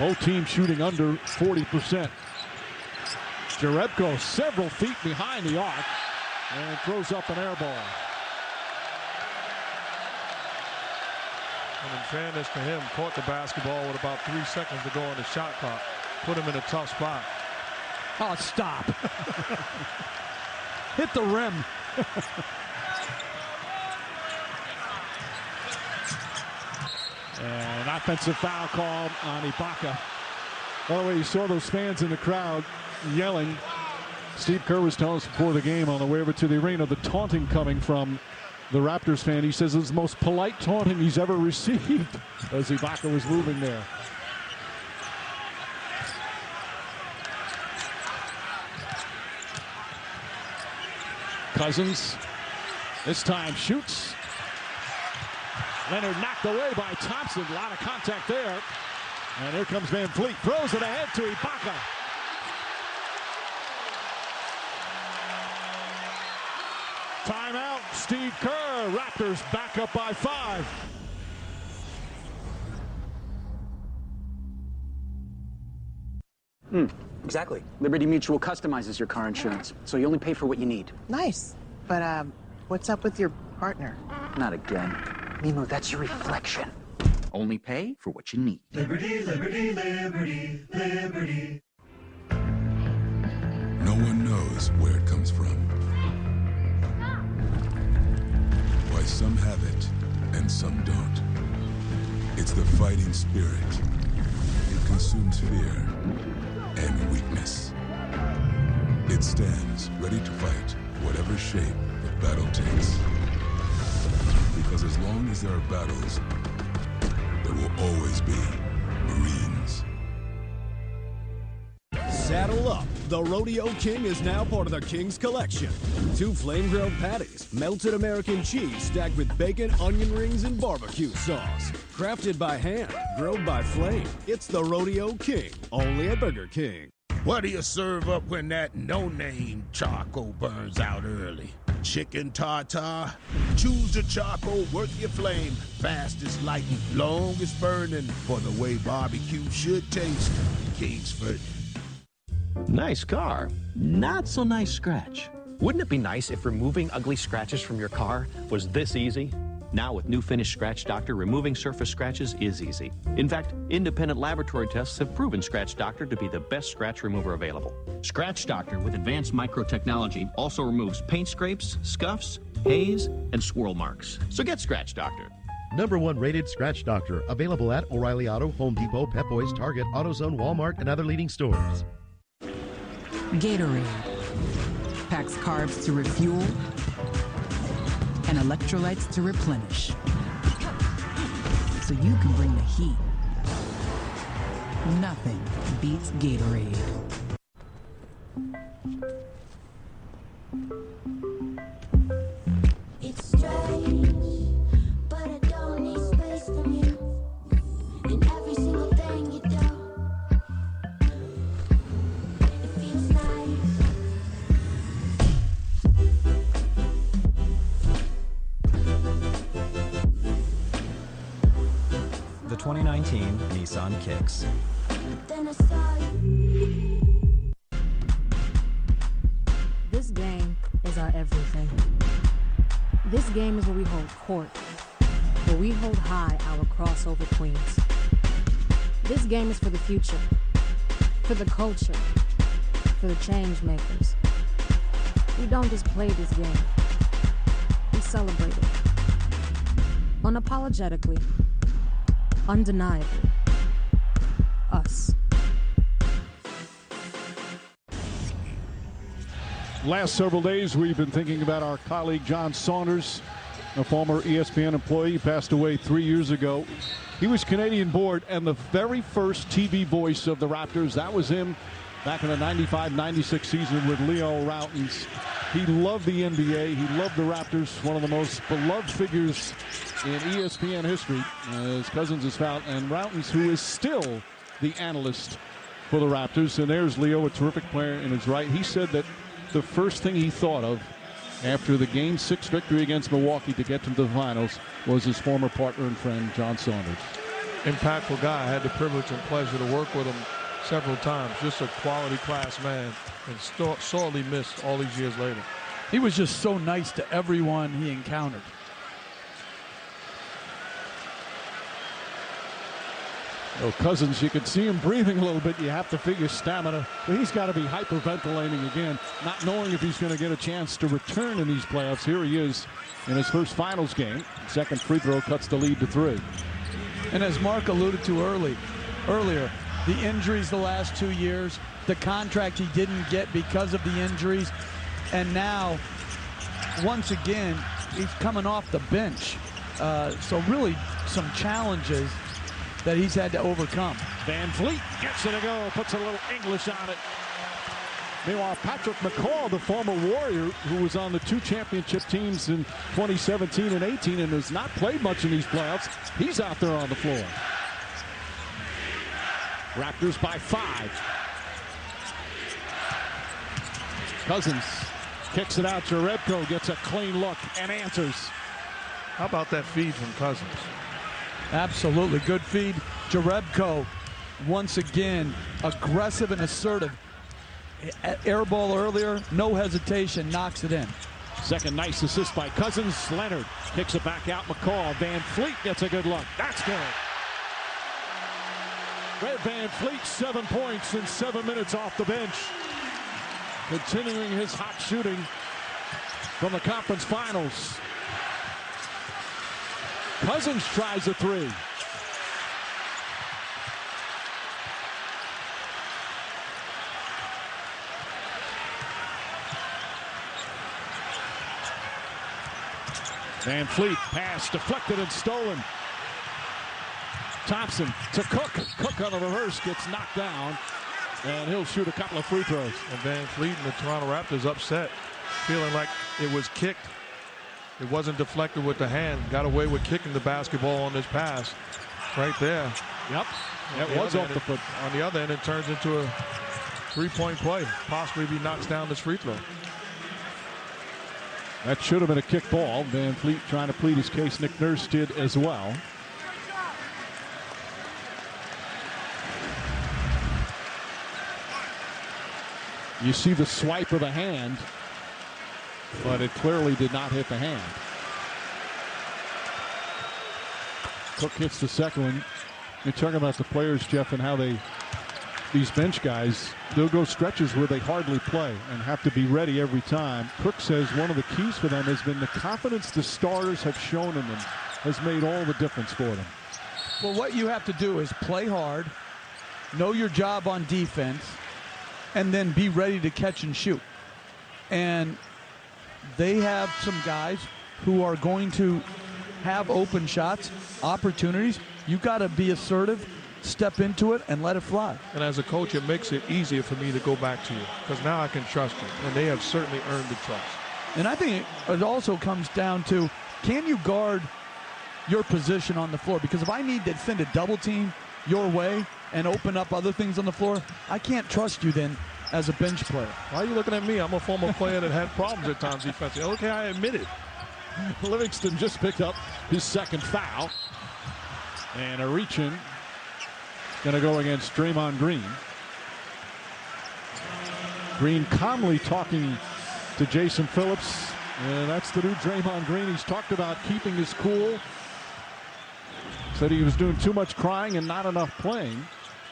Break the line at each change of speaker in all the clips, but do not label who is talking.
Both teams shooting under 40%. Jerebko several feet behind the arc and throws up an air ball.
And in fairness to him, caught the basketball with about 3 seconds to go on the shot clock. Put him in a tough spot.
Oh, stop. Hit the rim. And an offensive foul called on Ibaka. By the way, you saw those fans in the crowd yelling. Steve Kerr was telling us before the game on the way over to the arena, the taunting coming from the Raptors fan. He says it's the most polite taunting he's ever received as Ibaka was moving there. Cousins this time shoots. Leonard knocked away by Thompson. A lot of contact there. And here comes Van Fleet. Throws it ahead to Ibaka. Timeout. Steve Kerr. Raptors back up by 5.
Exactly. Liberty Mutual customizes your car insurance, so you only pay for what you need.
Nice. But, what's up with your partner?
Not again. Mimo, that's your reflection. Only pay for what you need.
Liberty, liberty, liberty, liberty.
No one knows where it comes from. Why some have it and some don't. It's the fighting spirit. It consumes fear and weakness. It stands ready to fight whatever shape the battle takes. Because as long as there are battles, there will always be Marines.
Saddle up. The Rodeo King is now part of the King's Collection. 2 flame-grilled patties, melted American cheese stacked with bacon, onion rings, and barbecue sauce. Crafted by hand, grilled by flame. It's the Rodeo King, only at Burger King.
What do you serve up when that no-name charcoal burns out early? Chicken tartare? Choose the charcoal worth your flame. Fastest lighting, longest burning. For the way barbecue should taste. Kingsford.
Nice car. Not so nice scratch. Wouldn't it be nice if removing ugly scratches from your car was this easy? Now with new Finish Scratch Doctor, removing surface scratches is easy. In fact, independent laboratory tests have proven Scratch Doctor to be the best scratch remover available. Scratch Doctor with advanced microtechnology also removes paint scrapes, scuffs, haze, and swirl marks. So get Scratch Doctor.
#1 rated Scratch Doctor, available at O'Reilly Auto, Home Depot, Pep Boys, Target, AutoZone, Walmart, and other leading stores.
Gatorade packs carbs to refuel and electrolytes to replenish, so you can bring the heat. Nothing beats Gatorade.
It's strange, but I don't need space from you. In every single thing you do, it feels nice.
The 2019 Nissan Kicks.
Then I saw you.
This game is our everything. This game is where we hold court, where we hold high our crossover queens. This game is for the future, for the culture, for the change makers. We don't just play this game, we celebrate it. Unapologetically, undeniably, us.
Last several days, we've been thinking about our colleague John Saunders, a former ESPN employee. He passed away 3 years ago. He was Canadian board and the very first TV voice of the Raptors. That was him back in the 95-96 season with Leo Rautins. He loved the NBA. He loved the Raptors, one of the most beloved figures in ESPN history. As Cousins is fouled, and Rautins, who is still the analyst for the Raptors. And there's Leo, a terrific player in his right. He said that the first thing he thought of after the Game 6 victory against Milwaukee to get to the finals was his former partner and friend, John Saunders.
impactful guy. I had the privilege and pleasure to work with him several times. Just a quality class man, and sorely missed all these years later.
He was just so nice to everyone he encountered.
Well, Cousins, you can see him breathing a little bit. You have to figure stamina. He's got to be hyperventilating again, not knowing if he's going to get a chance to return in these playoffs. Here he is in his first finals game. Second free throw cuts the lead to 3.
And as Mark alluded to earlier, the injuries the last 2 years, the contract he didn't get because of the injuries, and now, once again, he's coming off the bench. So really some challenges that he's had to overcome.
Van Vliet gets it to go, puts a little English on it. Meanwhile, Patrick McCall, the former Warrior, who was on the 2 championship teams in 2017 and 18 and has not played much in these playoffs, he's out there on the floor. Raptors by 5. Cousins kicks it out. Jerebko gets a clean look and answers.
How about that feed from Cousins?
Absolutely. Good feed. Jerebko, once again, aggressive and assertive. Air ball earlier, no hesitation, knocks it in.
Second nice assist by Cousins. Leonard kicks it back out. McCall. Van Vliet gets a good look. That's good. Red Van Vliet, 7 points in 7 minutes off the bench. Continuing his hot shooting from the conference finals. Cousins tries a 3. Van Vliet, pass deflected and stolen. Thompson to Cook. Cook on the reverse gets knocked down, and he'll shoot a couple of free throws.
And Van Vliet and the Toronto Raptors upset, feeling like it was kicked. It wasn't deflected with the hand. Got away with kicking the basketball on this pass right there.
Yep. It was off the foot.
On the other end, it turns into a 3-point play. Possibly if he knocks down this free throw.
That should have been a kick ball. Van Vliet trying to plead his case. Nick Nurse did as well. You see the swipe of the hand, but it clearly did not hit the hand. Cook hits the second one. You're talking about the players, Jeff, and how these bench guys, they'll go stretches where they hardly play and have to be ready every time. Cook says one of the keys for them has been the confidence the starters have shown in them has made all the difference for them.
Well, what you have to do is play hard, know your job on defense, and then be ready to catch and shoot. And they have some guys who are going to have open shots, opportunities. You got to be assertive, step into it, and let it fly.
And as a coach, it makes it easier for me to go back to you because now I can trust you, and they have certainly earned the trust.
And I think it also comes down to, can you guard your position on the floor? Because if I need to send a double team your way and open up other things on the floor, I can't trust you then as a bench player.
Why are you looking at me? I'm a former player that had problems at times defensively. Okay, I admit it.
Livingston just picked up his second foul. And Arichin going to go against Draymond Green. Green calmly talking to Jason Phillips. And that's the new Draymond Green. He's talked about keeping his cool. Said he was doing too much crying and not enough playing.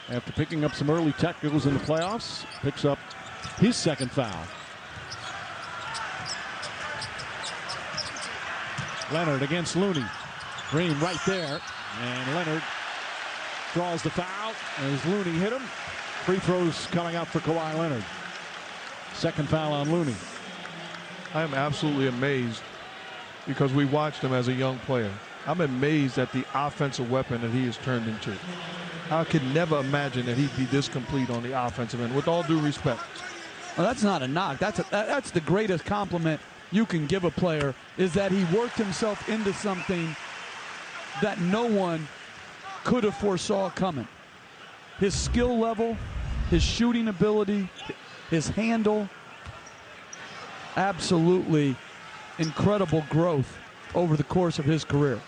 After picking up some early technicals in the playoffs, picks up his second foul. Leonard against Looney. Green right there. And Leonard draws the foul as Looney hit him. Free throws coming out for Kawhi Leonard. Second foul on Looney.
I am absolutely amazed because we watched him as a young player. I'm amazed at the offensive weapon that he has turned into. I could never imagine that he'd be this complete on the offensive end, with all due respect.
Well, that's not a knock. That's the greatest compliment you can give a player, is that he worked himself into something that no one could have foresaw coming. His skill level, his shooting ability, his handle, absolutely incredible growth over the course of his career.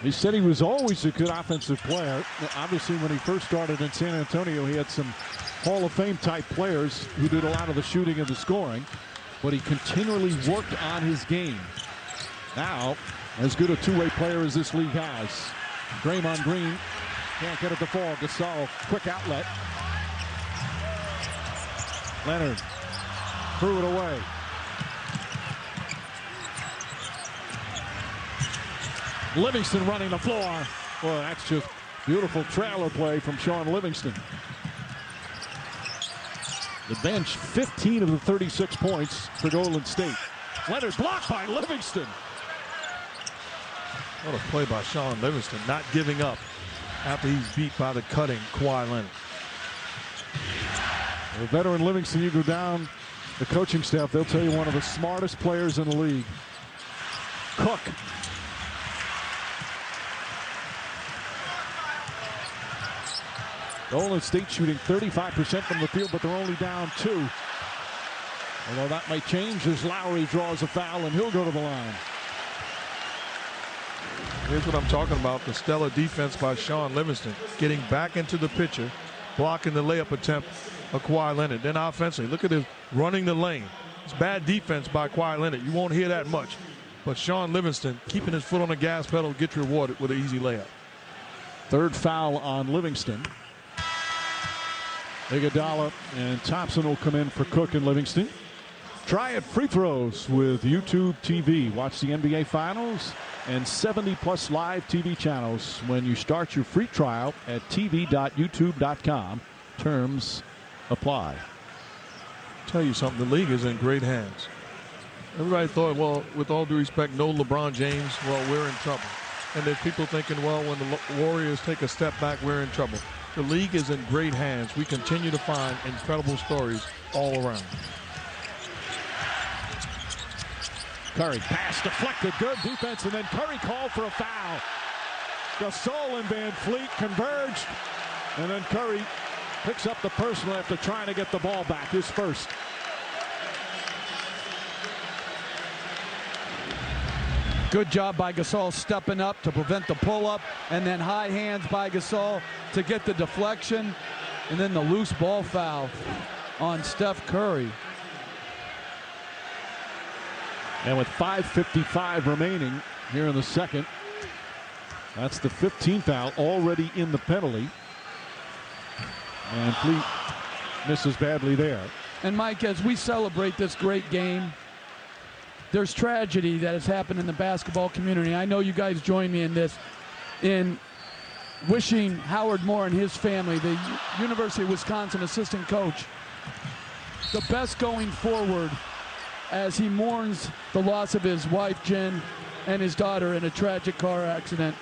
He said he was always a good offensive player. Obviously, when he first started in San Antonio, he had some Hall of Fame type players who did a lot of the shooting and the scoring, but he continually worked on his game. Now, as good a two-way player as this league has. Draymond Green can't get it to fall. Gasol, quick outlet. Leonard threw it away. Livingston running the floor. Well, that's just beautiful trailer play from Shaun Livingston. The bench, 15 of the 36 points for Golden State. Leonard blocked by Livingston.
What a play by Shaun Livingston, not giving up after he's beat by the cutting Kawhi Leonard.
The veteran Livingston, you go down the coaching staff, they'll tell you one of the smartest players in the league. Cook. Golden State shooting 35% from the field, but they're only down 2. Although that might change as Lowry draws a foul and he'll go to the line.
Here's what I'm talking about, the stellar defense by Shaun Livingston. Getting back into the picture, blocking the layup attempt of Kawhi Leonard. Then offensively, look at his running the lane. It's bad defense by Kawhi Leonard. You won't hear that much. But Shaun Livingston keeping his foot on the gas pedal gets rewarded with an easy layup.
Third foul on Livingston. Iguodala and Thompson will come in for Cook and Livingston. Try it free throws with YouTube TV. Watch the NBA Finals and 70+ live TV channels when you start your free trial at tv.youtube.com. Terms apply.
Tell you something, the league is in great hands. Everybody thought, well, with all due respect, no LeBron James, well, we're in trouble. And there's people thinking, well, when the Warriors take a step back, we're in trouble. The league is in great hands. We continue to find incredible stories all around.
Curry pass deflected, good defense, and then Curry called for a foul. Gasol and Van Fleet converged, and then Curry picks up the personal after trying to get the ball back, his first.
Good job by Gasol stepping up to prevent the pull-up, and then high hands by Gasol to get the deflection, and then the loose ball foul on Steph Curry.
And with 5:55 remaining here in the second, that's the 15th foul already in the penalty. And Fleet misses badly there.
And Mike, as we celebrate this great game, there's tragedy that has happened in the basketball community. I know you guys join me in this, in wishing Howard Moore and his family, the University of Wisconsin assistant coach, the best going forward as he mourns the loss of his wife, Jen, and his daughter in a tragic car accident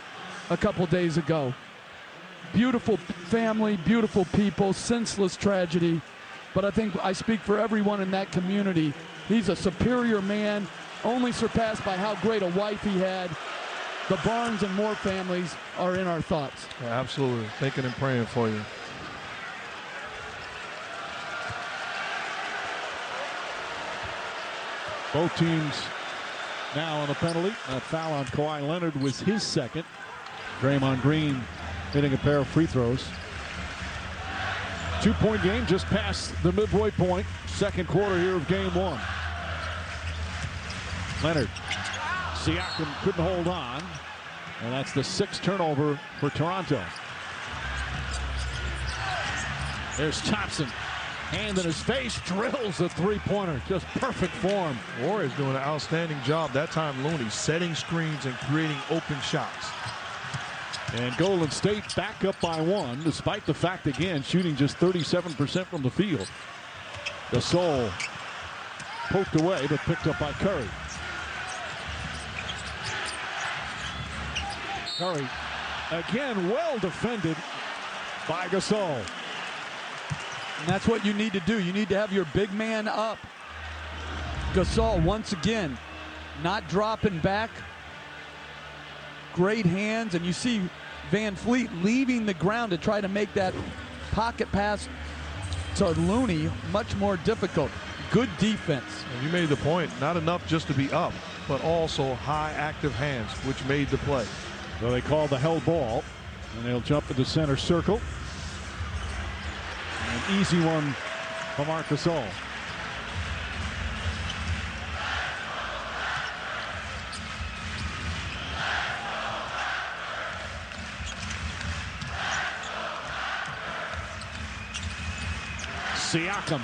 a couple days ago. Beautiful family, beautiful people, senseless tragedy. But I think I speak for everyone in that community. He's a superior man, only surpassed by how great a wife he had. The Barnes and Moore families are in our thoughts.
Yeah, absolutely. Thinking and praying for you.
Both teams now on the penalty. That foul on Kawhi Leonard was his second. Draymond Green hitting a pair of free throws. 2-point game just past the midway point. Second quarter here of game one. Leonard. Siakam couldn't hold on. And that's the 6th turnover for Toronto. There's Thompson. Hand in his face, drills the three-pointer. Just perfect form.
Warriors doing an outstanding job that time. Looney setting screens and creating open shots.
And Golden State back up by 1, despite the fact, again, shooting just 37% from the field. Gasol poked away, but picked up by Curry. Curry, again, well defended by Gasol.
And that's what you need to do. You need to have your big man up. Gasol, once again, not dropping back. Great hands, and you see Van Fleet leaving the ground to try to make that pocket pass to Looney much more difficult. Good defense.
And you made the point, not enough just to be up, but also high active hands, which made the play.
So they call the hell ball, and they'll jump to the center circle. An easy one for Marc Gasol. Siakam.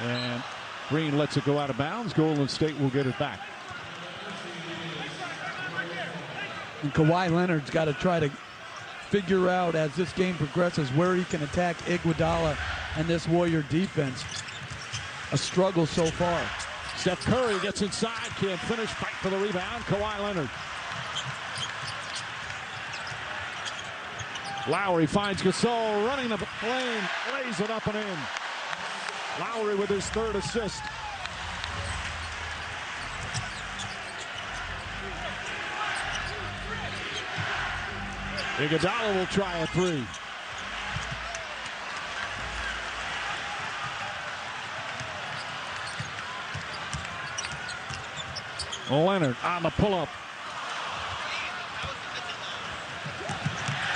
And Green lets it go out of bounds. Golden State will get it back.
And Kawhi Leonard's got to try to figure out as this game progresses where he can attack Iguodala and this Warrior defense. A struggle so far.
Steph Curry gets inside, can't finish, fight for the rebound. Kawhi Leonard. Lowry finds Gasol running the lane, lays it up and in. Lowry with his third assist. Iguodala will try a three. Leonard on the pull-up.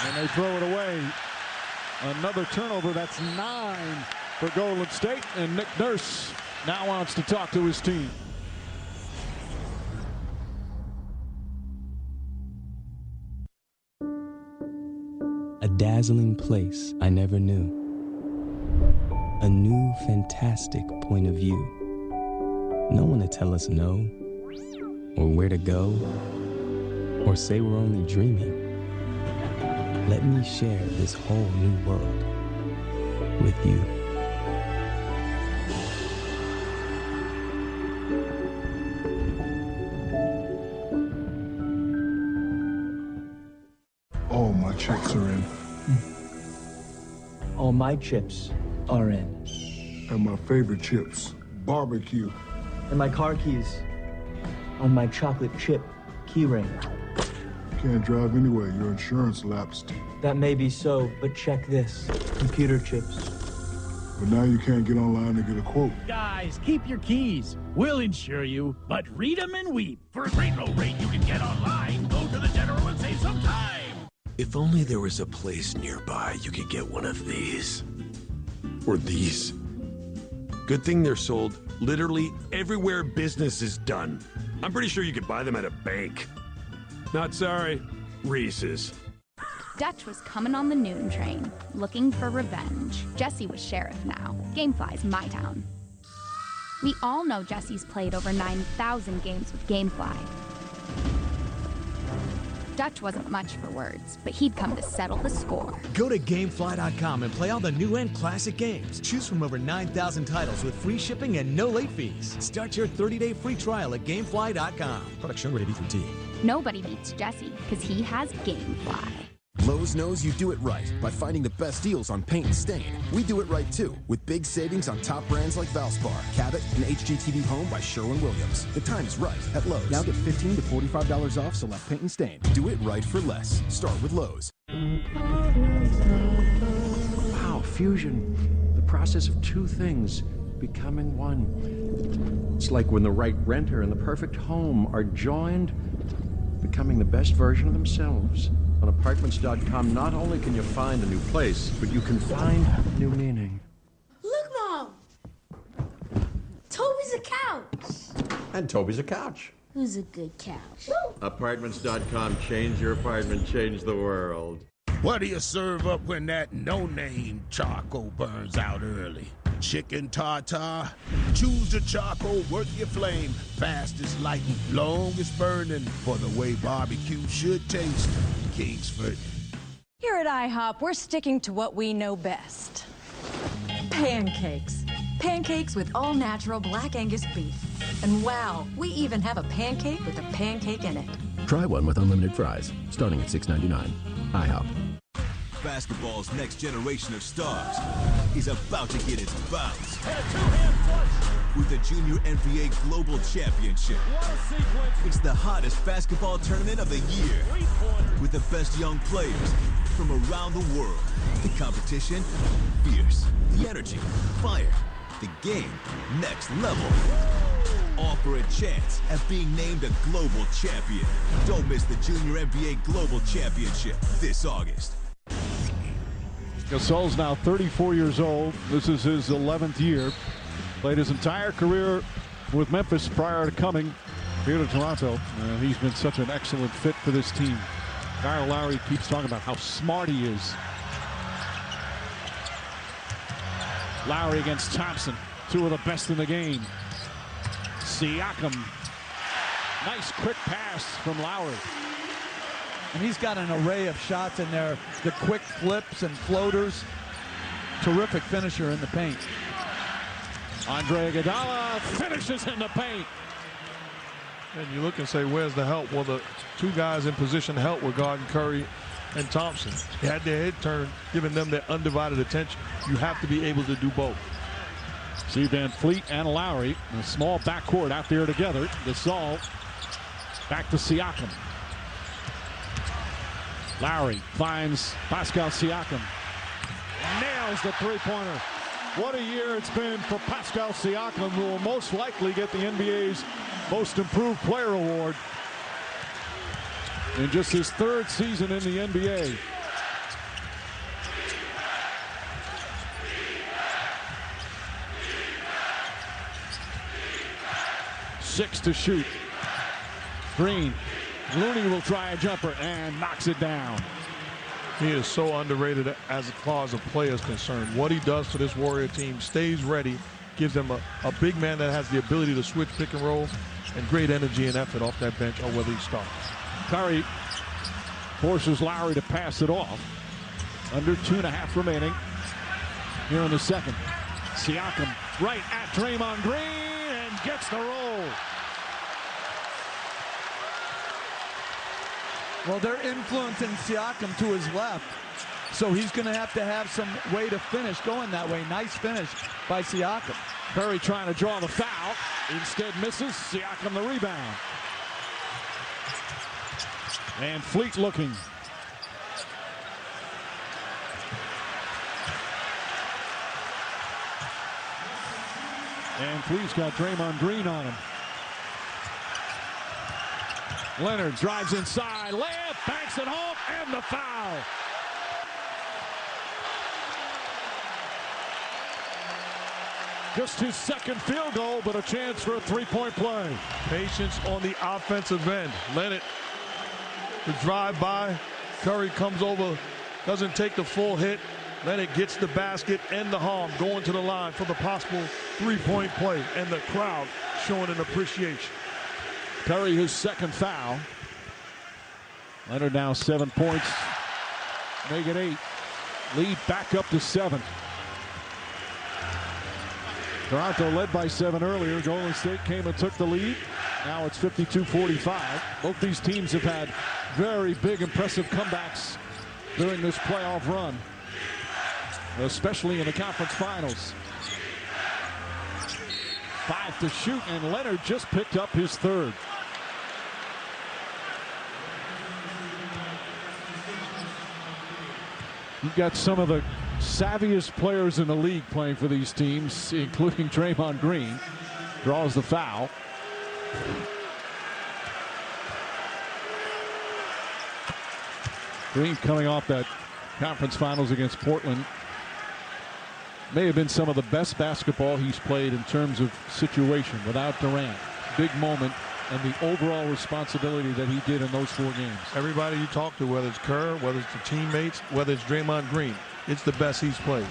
And they throw it away. Another turnover. That's 9 for Golden State. And Nick Nurse now wants to talk to his team.
A dazzling place I never knew. A new fantastic point of view. No one to tell us no, or where to go, or say we're only dreaming. Let me share this whole new world with you.
All my chips are in.
All my chips are in.
And my favorite chips, barbecue.
And my car keys on my chocolate chip keyring.
Can't drive anyway, your insurance lapsed.
That may be so, but check this. Computer chips.
But now you can't get online to get a quote.
Guys, keep your keys. We'll insure you, but read them and weep. For a great low rate you can get online, go to the General and save some time.
If only there was a place nearby you could get one of these. Or these. Good thing they're sold literally everywhere business is done. I'm pretty sure you could buy them at a bank. Not sorry, Reese's.
Dutch was coming on the noon train, looking for revenge. Jesse was sheriff now. Gamefly's my town. We all know Jesse's played over 9,000 games with Gamefly. Dutch wasn't much for words, but he'd come to settle the score.
Go to Gamefly.com and play all the new and classic games. Choose from over 9,000 titles with free shipping and no late fees. Start your 30-day free trial at Gamefly.com. Product shown rated B3T.
Nobody beats Jesse, because he has Gamefly.
Lowe's knows you do it right by finding the best deals on paint and stain. We do it right too, with big savings on top brands like Valspar, Cabot, and HGTV Home by Sherwin-Williams. The time is right at Lowe's.
Now get $15 to $45 off select paint and stain.
Do it right for less. Start with Lowe's.
Wow, fusion. The process of two things becoming one. It's like when the right renter and the perfect home are joined, becoming the best version of themselves. On Apartments.com, not only can you find a new place, but you can find new meaning.
Look, Mom! Toby's a couch.
And Toby's a couch.
Who's a good couch?
Apartments.com, change your apartment, change the world.
What do you serve up when that no-name charcoal burns out early? Chicken tartare? Choose the charcoal worth your flame. Fastest lighting, longest burning. For the way barbecue should taste. Kingsford.
Here at IHOP, we're sticking to what we know best. Pancakes. Pancakes with all-natural Black Angus beef. And wow, we even have a pancake with a pancake in it.
Try one with unlimited fries, starting at $6.99. IHOP.
Basketball's next generation of stars is about to get its bounce with the Junior NBA Global Championship. It's the hottest basketball tournament of the year with the best young players from around the world. The competition, fierce. The energy, fire. The game, next level. all for a chance at being named a global champion. Don't miss the Junior NBA Global Championship this August.
Gasol's now 34 years old. This is his 11th year. Played his entire career with Memphis prior to coming here to Toronto. And he's been such an excellent fit for this team. Kyle Lowry keeps talking about how smart he is. Lowry against Thompson. Two of the best in the game. Siakam. Nice quick pass from Lowry.
And he's got an array of shots in there. The quick flips and floaters. Terrific finisher in the paint.
Andre Iguodala finishes in the paint.
And you look and say, where's the help? Well, the two guys in position to help were guarding Curry and Thompson. They had their head turned, giving them their undivided attention. You have to be able to do both.
See Van Fleet and Lowry in a small backcourt out there together. Gasol back to Siakam. Lowry finds Pascal Siakam. Nails the three-pointer. What a year it's been for Pascal Siakam, who will most likely get the NBA's Most Improved Player Award in just his third season in the NBA. Six to shoot. Green. Looney will try a jumper and knocks it down.
He is so underrated as far as a player is concerned. What he does for this Warrior team, stays ready, gives them a big man that has the ability to switch pick and roll, and great energy and effort off that bench or whether he starts.
Curry forces Lowry to pass it off. Under 2.5 remaining here in the second. Siakam right at Draymond Green and gets the roll.
Well, they're influencing Siakam to his left, so he's going to have some way to finish going that way. Nice finish by Siakam.
Curry trying to draw the foul. Instead misses. Siakam the rebound. And Fleet looking. And Fleet's got Draymond Green on him. Leonard drives inside, layup, banks it home, and the foul. Just his second field goal, but a chance for a three-point play.
Patience on the offensive end. Leonard, the drive by. Curry comes over, doesn't take the full hit. Leonard gets the basket and the harm, going to the line for the possible three-point play, and the crowd showing an appreciation.
Curry, his second foul. Leonard now 7 points. Make it 8. Lead back up to 7. Toronto led by 7 earlier. Golden State came and took the lead. Now it's 52-45. Both these teams have had very big, impressive comebacks during this playoff run, especially in the conference finals. 5 to shoot, and Leonard just picked up his third. You've got some of the savviest players in the league playing for these teams, including Draymond Green. Draws the foul. Green coming off that conference finals against Portland. May have been some of the best basketball he's played in terms of situation without Durant. Big moment, and the overall responsibility that he did in those 4 games.
Everybody you talk to, whether it's Kerr, whether it's the teammates, whether it's Draymond Green, it's the best he's played.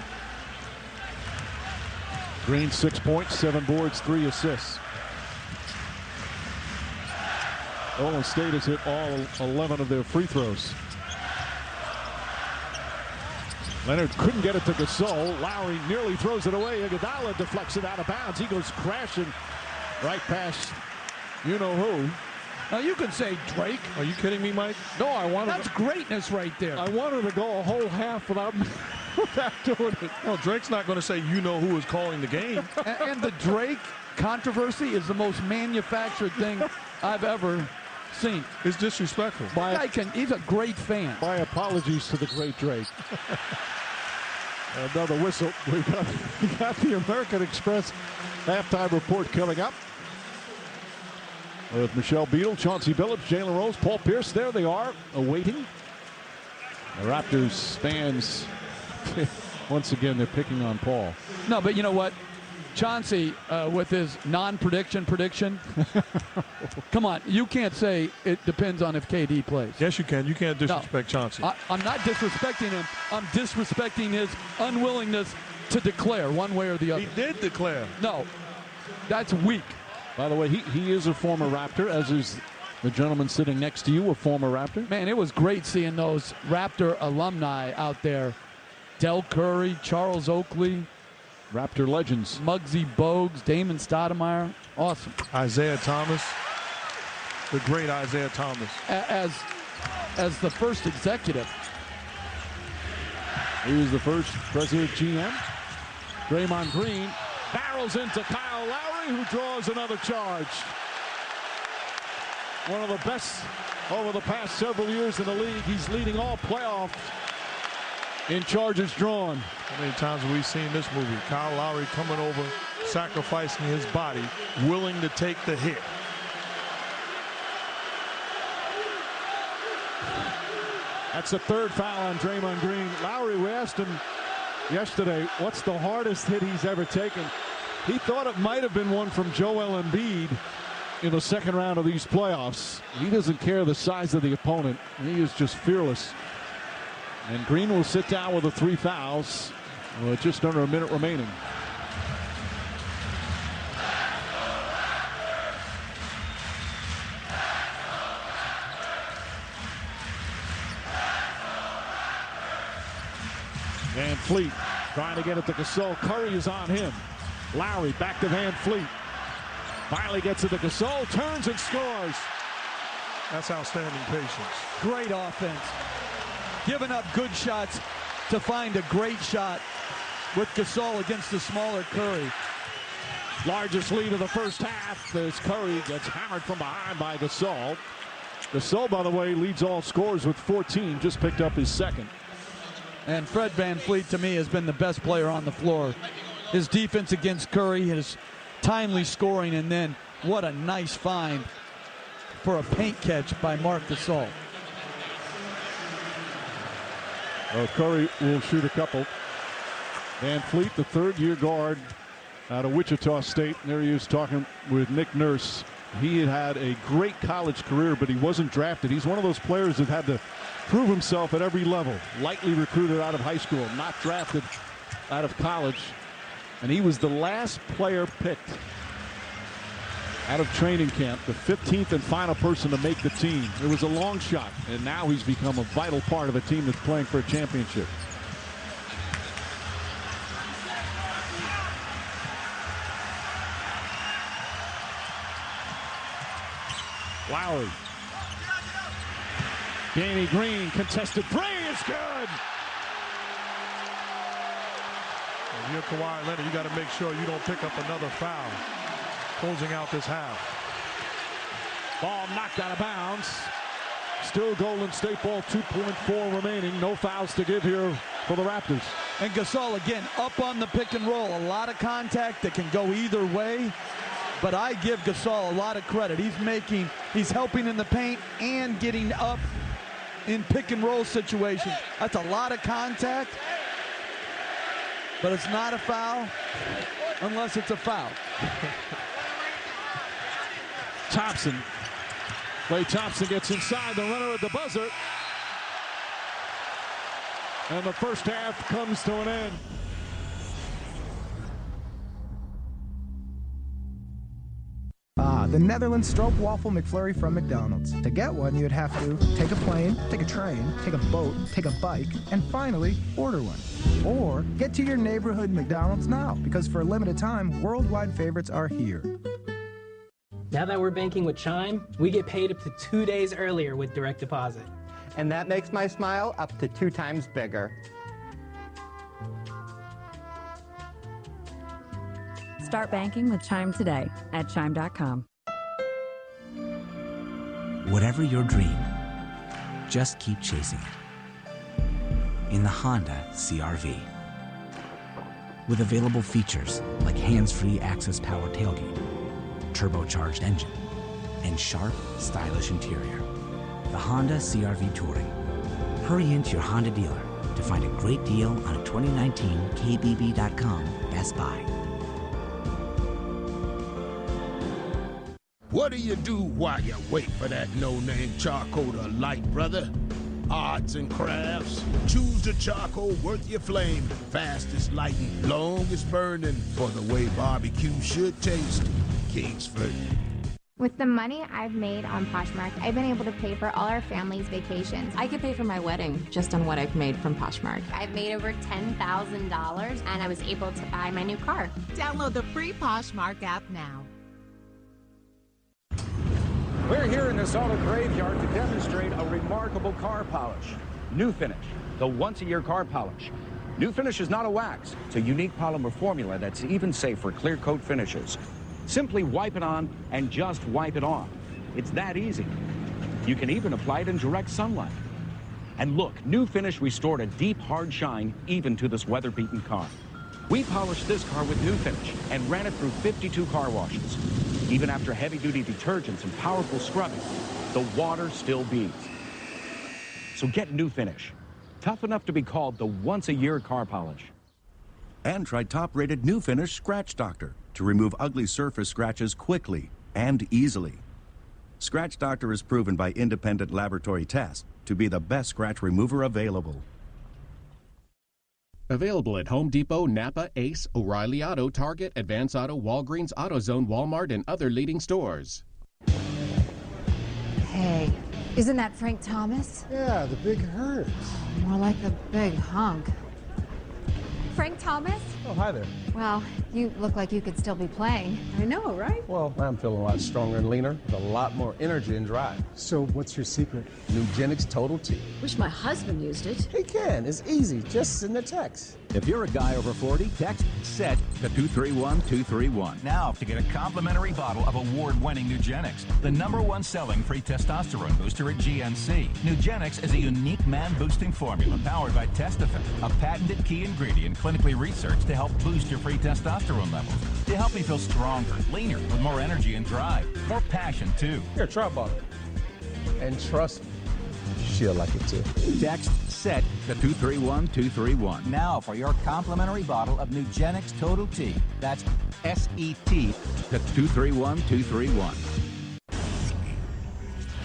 Green 6 points, 7 boards, 3 assists. Golden State has hit all 11 of their free throws. Leonard couldn't get it to Gasol. Lowry nearly throws it away. Iguodala deflects it out of bounds. He goes crashing right past you-know-who.
Now you can say Drake.
Are you kidding me, Mike?
No, I wanted.
That's greatness right there.
I wanted to go a whole half without doing it.
No, Drake's not going to say you-know-who is calling the game.
And the Drake controversy is the most manufactured thing I've ever seen.
It's disrespectful.
He's a great fan.
My apologies to the great Drake. Another whistle. We got the American Express halftime report coming up. With Michelle Beadle, Chauncey Billups, Jalen Rose, Paul Pierce. There they are, awaiting. The Raptors fans, once again, they're picking on Paul.
No, but you know what? Chauncey, with his non-prediction prediction, come on, you can't say it depends on if KD plays.
Yes, you can. You can't disrespect Chauncey.
I'm not disrespecting him. I'm disrespecting his unwillingness to declare one way or the other.
He did declare.
No, that's weak.
By the way, he is a former Raptor, as is the gentleman sitting next to you, a former Raptor.
Man, it was great seeing those Raptor alumni out there. Del Curry, Charles Oakley.
Raptor legends.
Muggsy Bogues, Damon Stoudemire. Awesome.
Isaiah Thomas. The great Isaiah Thomas.
As the first executive.
He was the first president GM. Draymond Green barrels into Kyle Lowry, who draws another charge. One of the best over the past several years in the league. He's leading all playoffs in charges drawn.
How many times have we seen this movie? Kyle Lowry coming over, sacrificing his body, willing to take the hit.
That's the third foul on Draymond Green. Lowry, we asked him yesterday, what's the hardest hit he's ever taken? He thought it might have been one from Joel Embiid in the second round of these playoffs. He doesn't care the size of the opponent. He is just fearless. And Green will sit down with the 3 fouls with just under a minute remaining. Van Fleet trying to get it to Gasol. Curry is on him. Lowry back to Van Fleet. Finally gets it to Gasol, turns and scores.
That's outstanding patience.
Great offense. Giving up good shots to find a great shot with Gasol against the smaller Curry.
Largest lead of the first half as Curry gets hammered from behind by Gasol. Gasol, by the way, leads all scorers with 14, just picked up his second.
And Fred Van Fleet, to me, has been the best player on the floor. His defense against Curry, his timely scoring, and then what a nice find for a paint catch by Marc Gasol.
Well, Curry will shoot a couple. Van Fleet, the third-year guard out of Wichita State. And there he is talking with Nick Nurse. He had a great college career, but he wasn't drafted. He's one of those players that had to prove himself at every level. Lightly recruited out of high school, not drafted out of college. And he was the last player picked out of training camp, the 15th and final person to make the team. It was a long shot, and now he's become a vital part of a team that's playing for a championship. Lowry. Danny Green, contested three is good.
If you're Kawhi Leonard, you got to make sure you don't pick up another foul. Closing out this half.
Ball knocked out of bounds. Still Golden State ball, 2.4 remaining. No fouls to give here for the Raptors.
And Gasol again up on the pick and roll. A lot of contact that can go either way. But I give Gasol a lot of credit. He's helping in the paint and getting up in pick and roll situations. That's a lot of contact. But it's not a foul unless it's a foul.
Thompson. Klay Thompson gets inside the runner at the buzzer. And the first half comes to an end.
The Netherlands Stroopwafel McFlurry from McDonald's. To get one, you'd have to take a plane, take a train, take a boat, take a bike, and finally, order one. Or get to your neighborhood McDonald's now, because for a limited time, worldwide favorites are here.
Now that we're banking with Chime, we get paid up to 2 days earlier with direct deposit.
And that makes my smile up to 2 times bigger.
Start banking with Chime today at Chime.com.
Whatever your dream, just keep chasing it. In the Honda CR-V. With available features like hands-free access power tailgate, turbocharged engine, and sharp, stylish interior. The Honda CR-V Touring. Hurry into your Honda dealer to find a great deal on a 2019 KBB.com Best Buy.
What do you do while you wait for that no-name charcoal to light, brother? Arts and crafts. Choose the charcoal worth your flame. Fastest lighting, longest burning. For the way barbecue should taste. Kingsford.
With the money I've made on Poshmark, I've been able to pay for all our family's vacations.
I could pay for my wedding just on what I've made from Poshmark.
I've made over $10,000 and I was able to buy my new car.
Download the free Poshmark app now.
We're here in this auto graveyard to demonstrate a remarkable car polish. New Finish, the once-a-year car polish. New Finish is not a wax. It's a unique polymer formula that's even safe for clear coat finishes. Simply wipe it on and just wipe it off. It's that easy. You can even apply it in direct sunlight. And look, New Finish restored a deep, hard shine even to this weather-beaten car. We polished this car with New Finish and ran it through 52 car washes. Even after heavy-duty detergents and powerful scrubbing, the water still beads. So get New Finish. Tough enough to be called the once-a-year car polish.
And try top-rated New Finish Scratch Doctor to remove ugly surface scratches quickly and easily. Scratch Doctor is proven by independent laboratory tests to be the best scratch remover available.
Available at Home Depot, Napa, Ace, O'Reilly Auto, Target, Advance Auto, Walgreens, AutoZone, Walmart, and other leading stores.
Hey, isn't that Frank Thomas?
Yeah, the big hurt.
More like the big hunk.
Frank Thomas?
Oh, hi there.
Well, you look like you could still be playing.
I know, right?
Well, I'm feeling a lot stronger and leaner, with a lot more energy and drive. So what's your secret? Nugenix Total T.
Wish my husband used it.
He can. It's easy. Just send a text.
If you're a guy over 40, text SET to 231-231.
Now to get a complimentary bottle of award-winning Nugenix, the #1 selling free testosterone booster at GNC. Nugenix is a unique man-boosting formula powered by Testofen, a patented key ingredient clinically researched to help boost your free testosterone levels, to help you feel stronger, leaner, with more energy and drive, more passion too.
Here, try a bottle. And trust me, she'll like it too.
Text SET to 231-231.
Now for your complimentary bottle of Nugenix Total T. That's SET
to 231-231.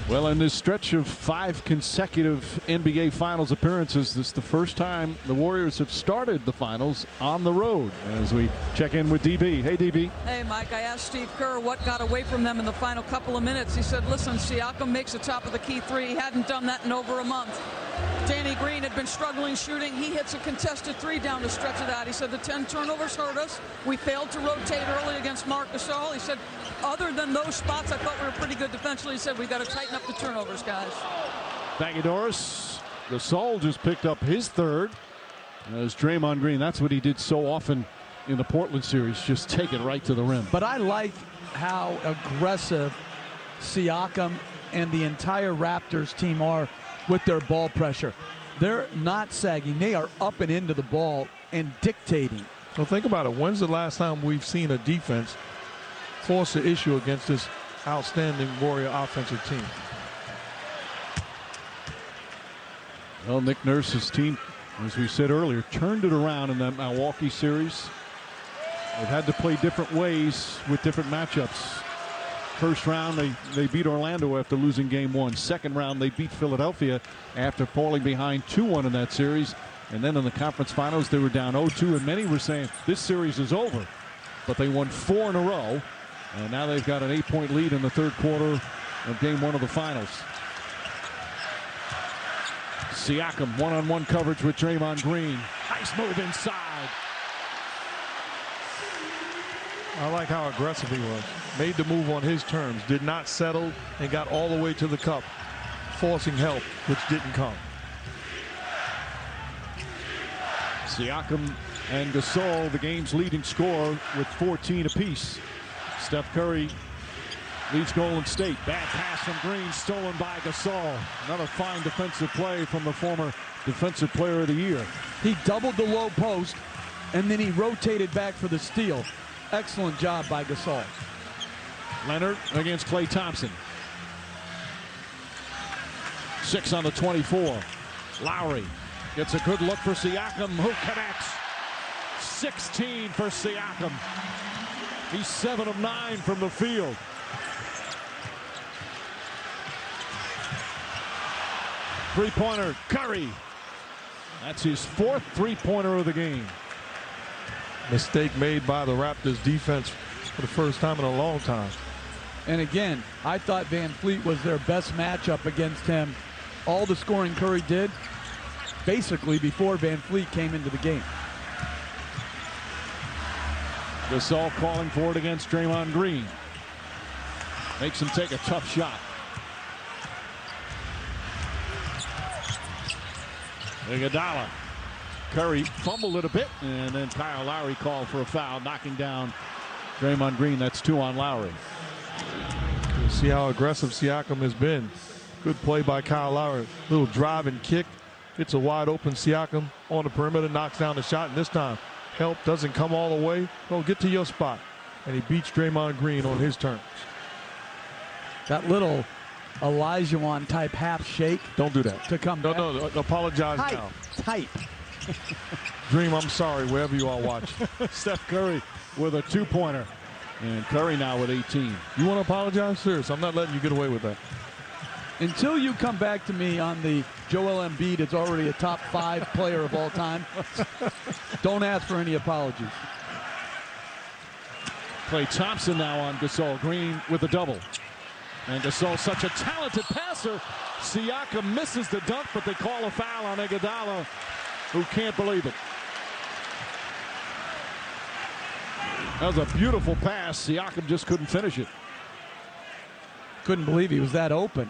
Well, in this stretch of 5 consecutive NBA Finals appearances, this is the first time the Warriors have started the Finals on the road. As we check in with DB. Hey, DB.
Hey, Mike. I asked Steve Kerr what got away from them in the final couple of minutes. He said, listen, Siakam makes the top of the key three. He hadn't done that in over a month. Danny Green had been struggling shooting. He hits a contested three down the stretch of that. He said the 10 turnovers hurt us. We failed to rotate early against Marc Gasol. He said, other than those spots, I thought we were pretty good defensively. He said, we've got to tighten up the turnovers, guys.
Thank you, Doris. Gasol just picked up his third. As Draymond Green, that's what he did so often in the Portland series, just take it right to the rim.
But I like how aggressive Siakam and the entire Raptors team are with their ball pressure. They're not sagging. They are up and into the ball and dictating.
Well, think about it. When's the last time we've seen a defense force an issue against this outstanding Warrior offensive team?
Well, Nick Nurse's team, as we said earlier, turned it around in that Milwaukee series. They've had to play different ways with different matchups. First round, they beat Orlando after losing game 1. Second round, they beat Philadelphia after falling behind 2-1 in that series. And then in the conference finals, they were down 0-2, and many were saying this series is over. But they won 4 in a row, and now they've got an 8-point lead in the third quarter of game 1 of the finals. Siakam, one-on-one coverage with Draymond Green. Nice move inside.
I like how aggressive he was. Made the move on his terms. Did not settle and got all the way to the cup, forcing help, which didn't come.
Siakam and Gasol, the game's leading scorer, with 14 apiece. Steph Curry leads Golden State. Bad pass from Green, stolen by Gasol. Another fine defensive play from the former Defensive Player of the Year.
He doubled the low post, and then he rotated back for the steal. Excellent job by Gasol.
Leonard against Klay Thompson. 6 on the 24. Lowry gets a good look for Siakam, who connects. 16 for Siakam. He's 7 of 9 from the field. Three-pointer, Curry. That's his 4th three-pointer of the game.
Mistake made by the Raptors defense for the first time in a long time.
And again, I thought Van Fleet was their best matchup against him. All the scoring Curry did, basically before Van Fleet came into the game.
Gasol calling for it against Draymond Green. Makes him take a tough shot. Iguodala. Curry fumbled it a bit, and then Kyle Lowry called for a foul, knocking down Draymond Green. That's 2 on Lowry.
You see how aggressive Siakam has been. Good play by Kyle Lowry. Little drive and kick. It's a wide open Siakam on the perimeter, knocks down the shot, and this time help doesn't come all the way. Go get to your spot. And he beats Draymond Green on his terms.
That little Olajuwon type half shake.
Don't do that.
To come back.
No, apologize now.
Type.
Dream, I'm sorry, wherever you are watching.
Steph Curry with a 2-pointer. And Curry now with 18.
You want to apologize? Serious. I'm not letting you get away with that.
Until you come back to me on the Joel Embiid is already a top 5 player of all time, don't ask for any apologies.
Klay Thompson now on Gasol. Green with a double. And Gasol, such a talented passer. Siakam misses the dunk, but they call a foul on Iguodala, who can't believe it. That was a beautiful pass. Siakam just couldn't finish it.
Couldn't believe he was that open.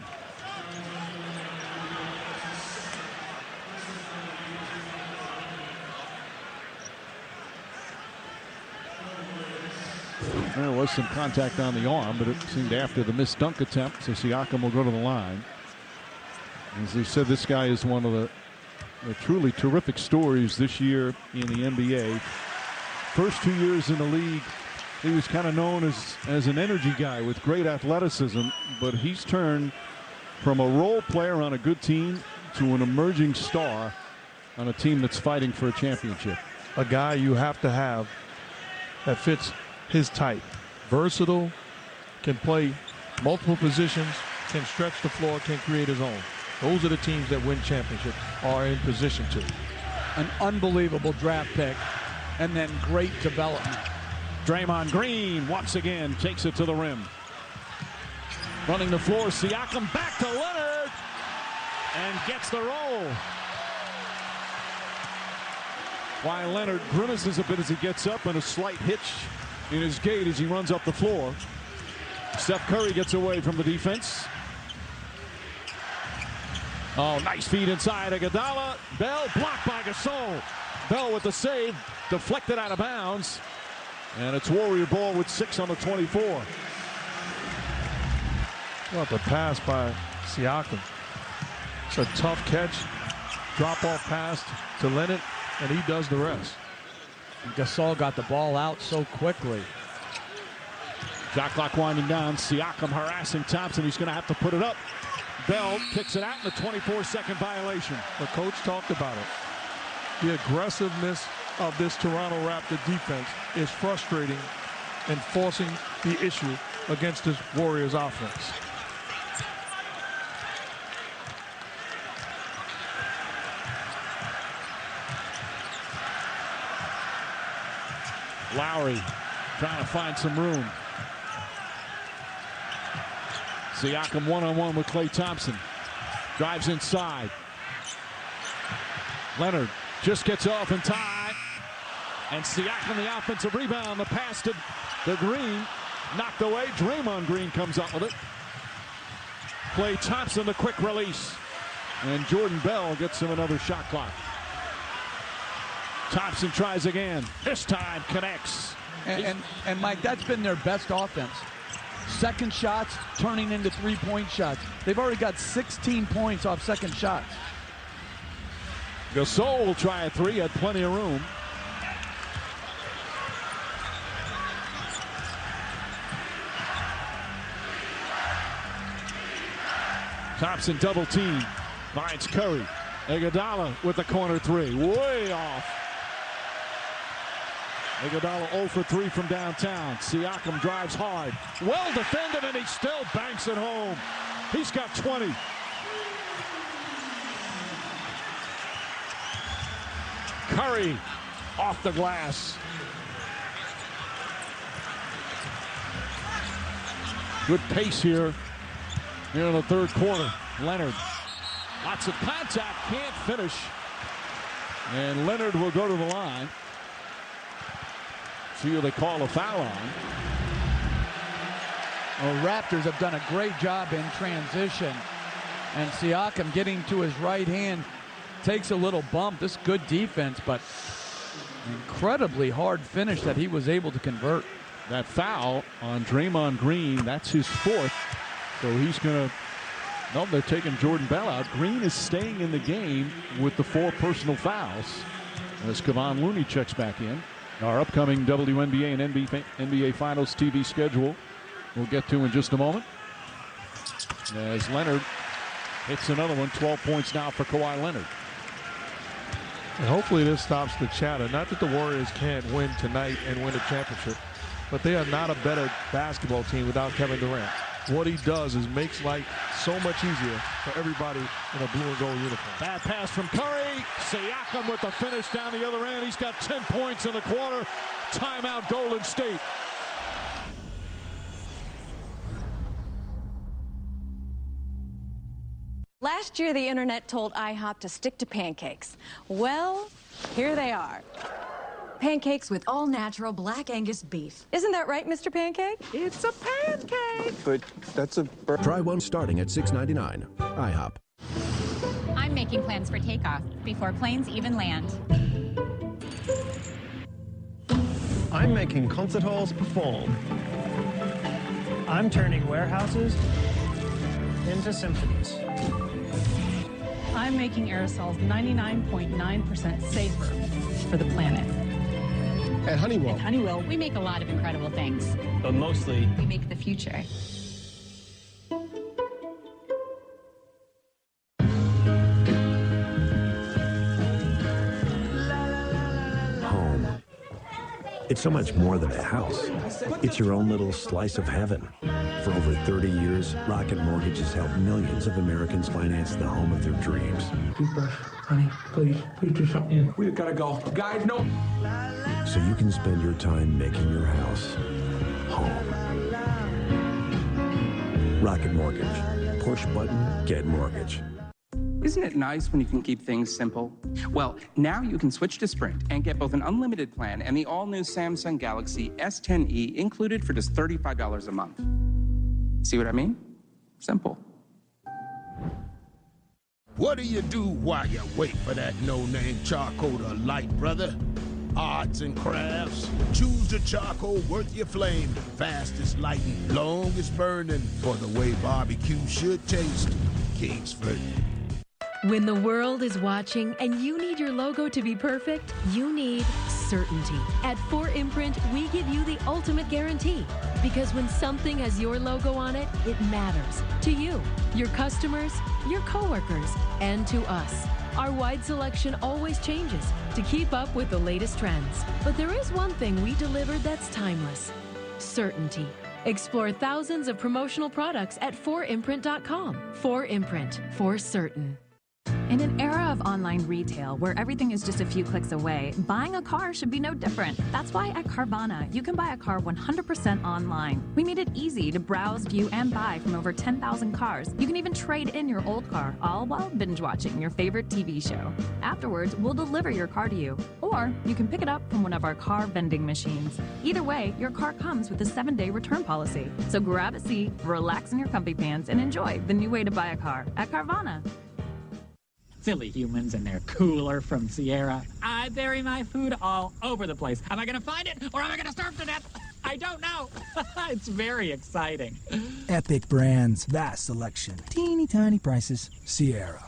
There was some contact on the arm, but it seemed after the missed dunk attempt, so Siakam will go to the line. As we said, this guy is one of the truly terrific stories this year in the NBA. First 2 years in the league, he was kind of known as an energy guy with great athleticism, but he's turned from a role player on a good team to an emerging star on a team that's fighting for a championship.
A guy you have to have that fits his type. Versatile, can play multiple positions, can stretch the floor, can create his own. Those are the teams that win championships, are in position to.
An unbelievable draft pick, and then great development.
Draymond Green once again takes it to the rim. Running the floor, Siakam back to Leonard, and gets the roll. While Leonard grimaces a bit as he gets up, and a slight hitch in his gait as he runs up the floor. Steph Curry gets away from the defense. Oh, nice feed inside. Iguodala. Bell blocked by Gasol. Bell with the save. Deflected out of bounds. And it's Warrior ball with 6 on the 24.
What the pass by Siakam. It's a tough catch. Drop off pass to Leonard, and he does the rest.
Gasol got the ball out so quickly.
Shot clock winding down. Siakam harassing Thompson. He's going to have to put it up. Bell kicks it out in a 24-second violation.
The coach talked about it. The aggressiveness of this Toronto Raptor defense is frustrating and forcing the issue against this Warriors offense.
Lowry trying to find some room. Siakam one-on-one with Klay Thompson. Drives inside. Leonard just gets off in time. And Siakam the offensive rebound. The pass to Green. Knocked away. Draymond Green comes up with it. Klay Thompson the quick release. And Jordan Bell gets him another shot clock. Thompson tries again. This time connects.
And Mike, that's been their best offense. Second shots turning into three-point shots. They've already got 16 points off second shots.
Gasol will try a three. Had plenty of room. Thompson double team. Finds Curry. Iguodala with the corner three. Way off. Iguodala 0 for 3 from downtown. Siakam drives hard. Well defended, and he still banks it home. He's got 20. Curry off the glass. Good pace here in the third quarter. Leonard. Lots of contact. Can't finish. And Leonard will go to the line. See who they call a foul on.
Well, Raptors have done a great job in transition. And Siakam getting to his right hand takes a little bump. This is good defense, but incredibly hard finish that he was able to convert.
That foul on Draymond Green, that's his 4th. So he's going to, no, they're taking Jordan Bell out. Green is staying in the game with the 4 personal fouls as Kevon Looney checks back in. Our upcoming WNBA and NBA Finals TV schedule we'll get to in just a moment. As Leonard hits another one, 12 points now for Kawhi Leonard.
And hopefully this stops the chatter. Not that the Warriors can't win tonight and win a championship, but they are not a better basketball team without Kevin Durant. What he does is makes life so much easier for everybody in a blue and gold uniform.
Bad pass from Curry. Siakam with the finish down the other end. He's got 10 points in the quarter. Timeout Golden State.
Last year, the internet told IHOP to stick to pancakes. Well, here they are. Pancakes with all-natural Black Angus beef. Isn't that right, Mr. Pancake? It's a pancake!
But that's a...
Try one starting at $6.99. IHOP.
I'm making plans for takeoff before planes even land.
I'm making concert halls perform.
I'm turning warehouses into symphonies.
I'm making aerosols 99.9% safer for the planet.
At
Honeywell, we make a lot of incredible things.
But mostly,
we make the future.
Home. It's so much more than a house. It's your own little slice of heaven. For over 30 years, Rocket Mortgage has helped millions of Americans finance the home of their dreams.
Toothbrush, honey, please do something. We gotta go. Guys, no.
So you can spend your time making your house home. Rocket Mortgage. Push button, get mortgage.
Isn't it nice when you can keep things simple? Well, now you can switch to Sprint and get both an unlimited plan and the all-new Samsung Galaxy S10e included for just $35 a month. See what I mean? Simple.
What do you do while you wait for that no-name charcoal to light, brother? Arts and crafts. Choose the charcoal worth your flame. Fastest lighting, longest burning. For the way barbecue should taste. Kingsford.
When the world is watching and you need your logo to be perfect, you need certainty. At 4imprint, we give you the ultimate guarantee. Because when something has your logo on it, it matters. To you, your customers, your coworkers, and to us. Our wide selection always changes to keep up with the latest trends. But there is one thing we deliver that's timeless. Certainty. Explore thousands of promotional products at 4imprint.com. 4imprint. For certain.
In an era of online retail where everything is just a few clicks away, buying a car should be no different. That's why at Carvana, you can buy a car 100% online. We made it easy to browse, view, and buy from over 10,000 cars. You can even trade in your old car, all while binge watching your favorite TV show. Afterwards, we'll deliver your car to you. Or you can pick it up from one of our car vending machines. Either way, your car comes with a 7-day return policy. So grab a seat, relax in your comfy pants, and enjoy the new way to buy a car at Carvana.
Silly humans and their cooler from Sierra. I bury my food all over the place. Am I going to find it or am I going to starve to death? I don't know. It's very exciting.
Epic brands, vast selection, teeny tiny prices. Sierra.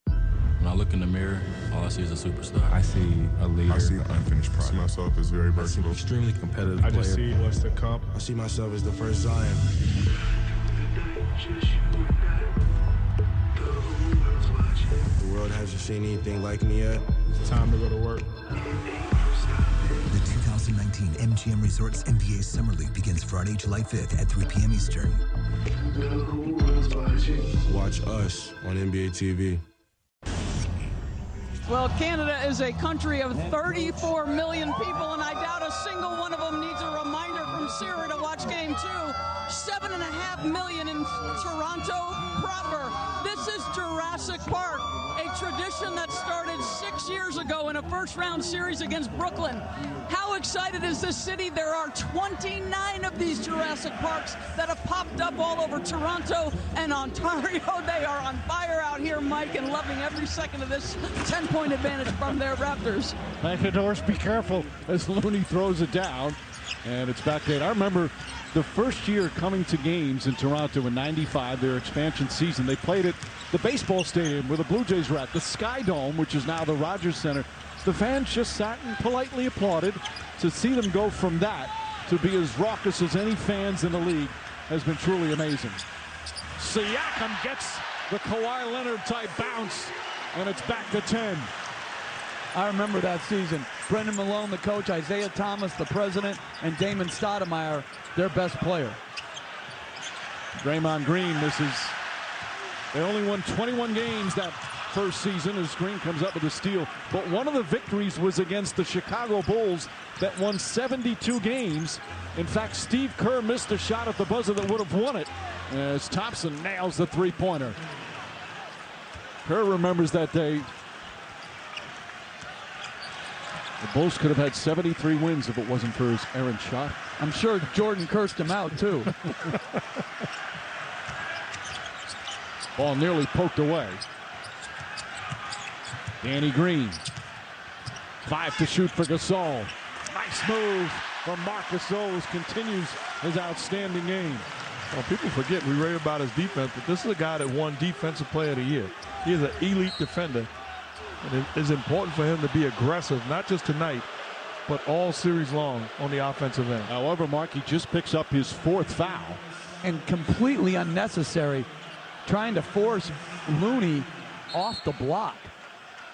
When I look in the mirror, all I see is a superstar.
I see a leader. I see an unfinished product. I see myself as very versatile.
I see an extremely competitive player.
I just see what's to come.
I see myself as the first Zion.
hasn't seen anything like me yet.
It's time to go to work.
The 2019 MGM Resorts NBA Summer League begins Friday, July 5th at 3 p.m. Eastern.
Watch us on NBA TV.
Well, Canada is a country of 34 million people, and I doubt a single one of them needs a reminder from Sierra to watch Game 2. 7.5 million in Toronto proper. This is Jurassic Park, a tradition that started 6 years ago in a first-round series against Brooklyn. How excited is this city? There are 29 of these Jurassic Parks that have popped up all over Toronto and Ontario. They are on fire out here, Mike, and loving every second of this 10-point advantage from their Raptors.
Macintosh, be careful as Looney throws it down, and it's back there. I remember the first year coming to games in Toronto in '95, their expansion season. They played at the baseball stadium where the Blue Jays were at, the Sky Dome, which is now the Rogers Center. The fans just sat and politely applauded. To see them go from that to be as raucous as any fans in the league has been truly amazing. Siakam gets the Kawhi Leonard type bounce, and it's back to 10.
I remember that season. Brendan Malone, the coach, Isaiah Thomas, the president, and Damon Stoudemire, their best player.
Draymond Green misses. They only won 21 games that first season as Green comes up with a steal. But one of the victories was against the Chicago Bulls that won 72 games. In fact, Steve Kerr missed a shot at the buzzer that would have won it as Thompson nails the three-pointer. Kerr remembers that day. The Bulls could have had 73 wins if it wasn't for his errant shot.
I'm sure Jordan cursed him out, too.
Ball nearly poked away. Danny Green. 5 to shoot for Gasol. Nice move from Marc Gasol, as continues his outstanding game.
Well, people forget, we rave about his defense, but this is a guy that won Defensive Player of the Year. He is an elite defender. And it is important for him to be aggressive, not just tonight, but all series long on the offensive end.
However, Mark, he just picks up his 4th foul.
And completely unnecessary, trying to force Looney off the block.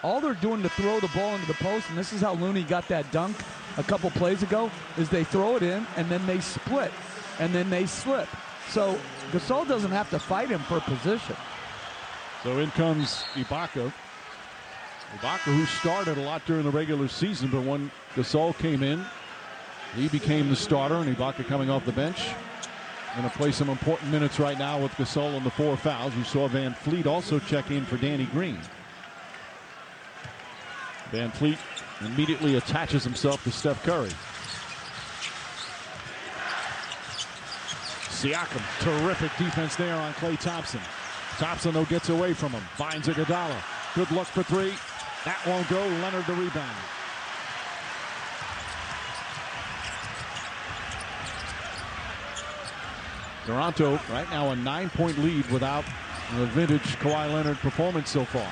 All they're doing to throw the ball into the post, and this is how Looney got that dunk a couple plays ago, is they throw it in, and then they split, and then they slip. So Gasol doesn't have to fight him for position.
So in comes Ibaka. Ibaka, who started a lot during the regular season, but when Gasol came in, he became the starter, and Ibaka coming off the bench. Going to play some important minutes right now with Gasol on the 4 fouls. You saw Van Fleet also check in for Danny Green. Van Fleet immediately attaches himself to Steph Curry. Siakam, terrific defense there on Klay Thompson. Thompson, though, gets away from him. Finds Iguodala. Good look for 3. That won't go. Leonard the rebound. Toronto right now a 9-point lead without the vintage Kawhi Leonard performance so far.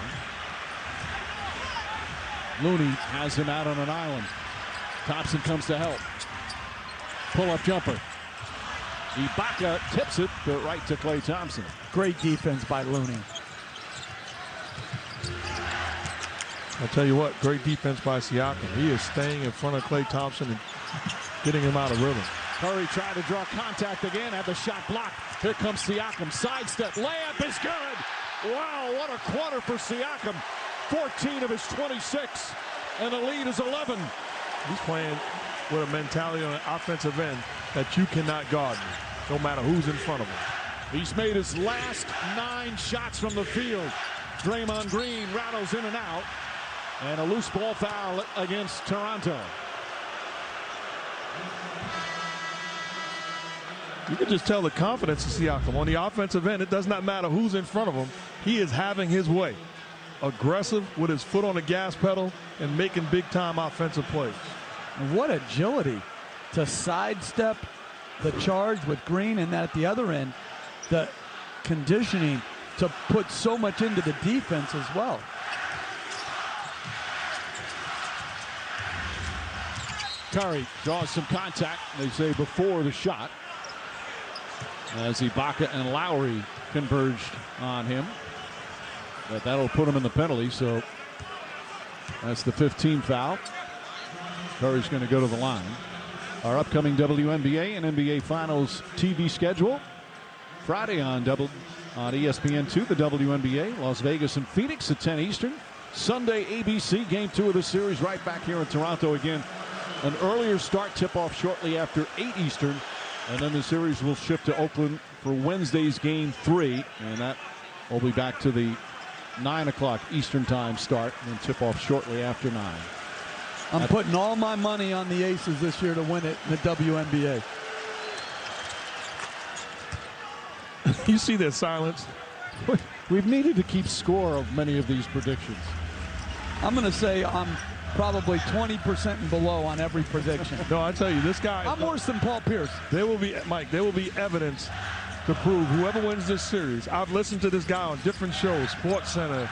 Looney has him out on an island. Thompson comes to help. Pull-up jumper. Ibaka tips it right to Klay Thompson.
Great defense by Looney.
I'll tell you what, great defense by Siakam. He is staying in front of Klay Thompson and getting him out of rhythm.
Curry tried to draw contact again, had the shot blocked. Here comes Siakam, sidestep, layup is good. Wow, what a quarter for Siakam. 14 of his 26, and the lead is 11.
He's playing with a mentality on an offensive end that you cannot guard him, no matter who's in front of him.
He's made his last 9 shots from the field. Draymond Green rattles in and out, and a loose ball foul against Toronto.
You can just tell the confidence of Siakam. On the offensive end, it does not matter who's in front of him. He is having his way. Aggressive with his foot on the gas pedal and making big-time offensive plays.
And what agility to sidestep the charge with Green, and that at the other end, the conditioning to put so much into the defense as well.
Curry draws some contact, they say, before the shot, as Ibaka and Lowry converged on him. But that'll put him in the penalty, so that's the 15th foul. Curry's going to go to the line. Our upcoming WNBA and NBA Finals TV schedule. Friday on ESPN2, the WNBA, Las Vegas and Phoenix at 10 Eastern. Sunday, ABC, Game 2 of the series right back here in Toronto again. An earlier start, tip-off shortly after 8 Eastern. And then the series will shift to Oakland for Wednesday's Game 3. And that will be back to the 9 o'clock Eastern time start and tip-off shortly after 9.
I'm putting all my money on the Aces this year to win it in the WNBA.
You see their silence?
We've needed to keep score of many of these predictions.
I'm going to say I'm probably 20% and below on every prediction.
No, I tell you, this guy.
I'm worse than Paul Pierce.
There will be, Mike, there will be evidence to prove whoever wins this series. I've listened to this guy on different shows, Sports Center,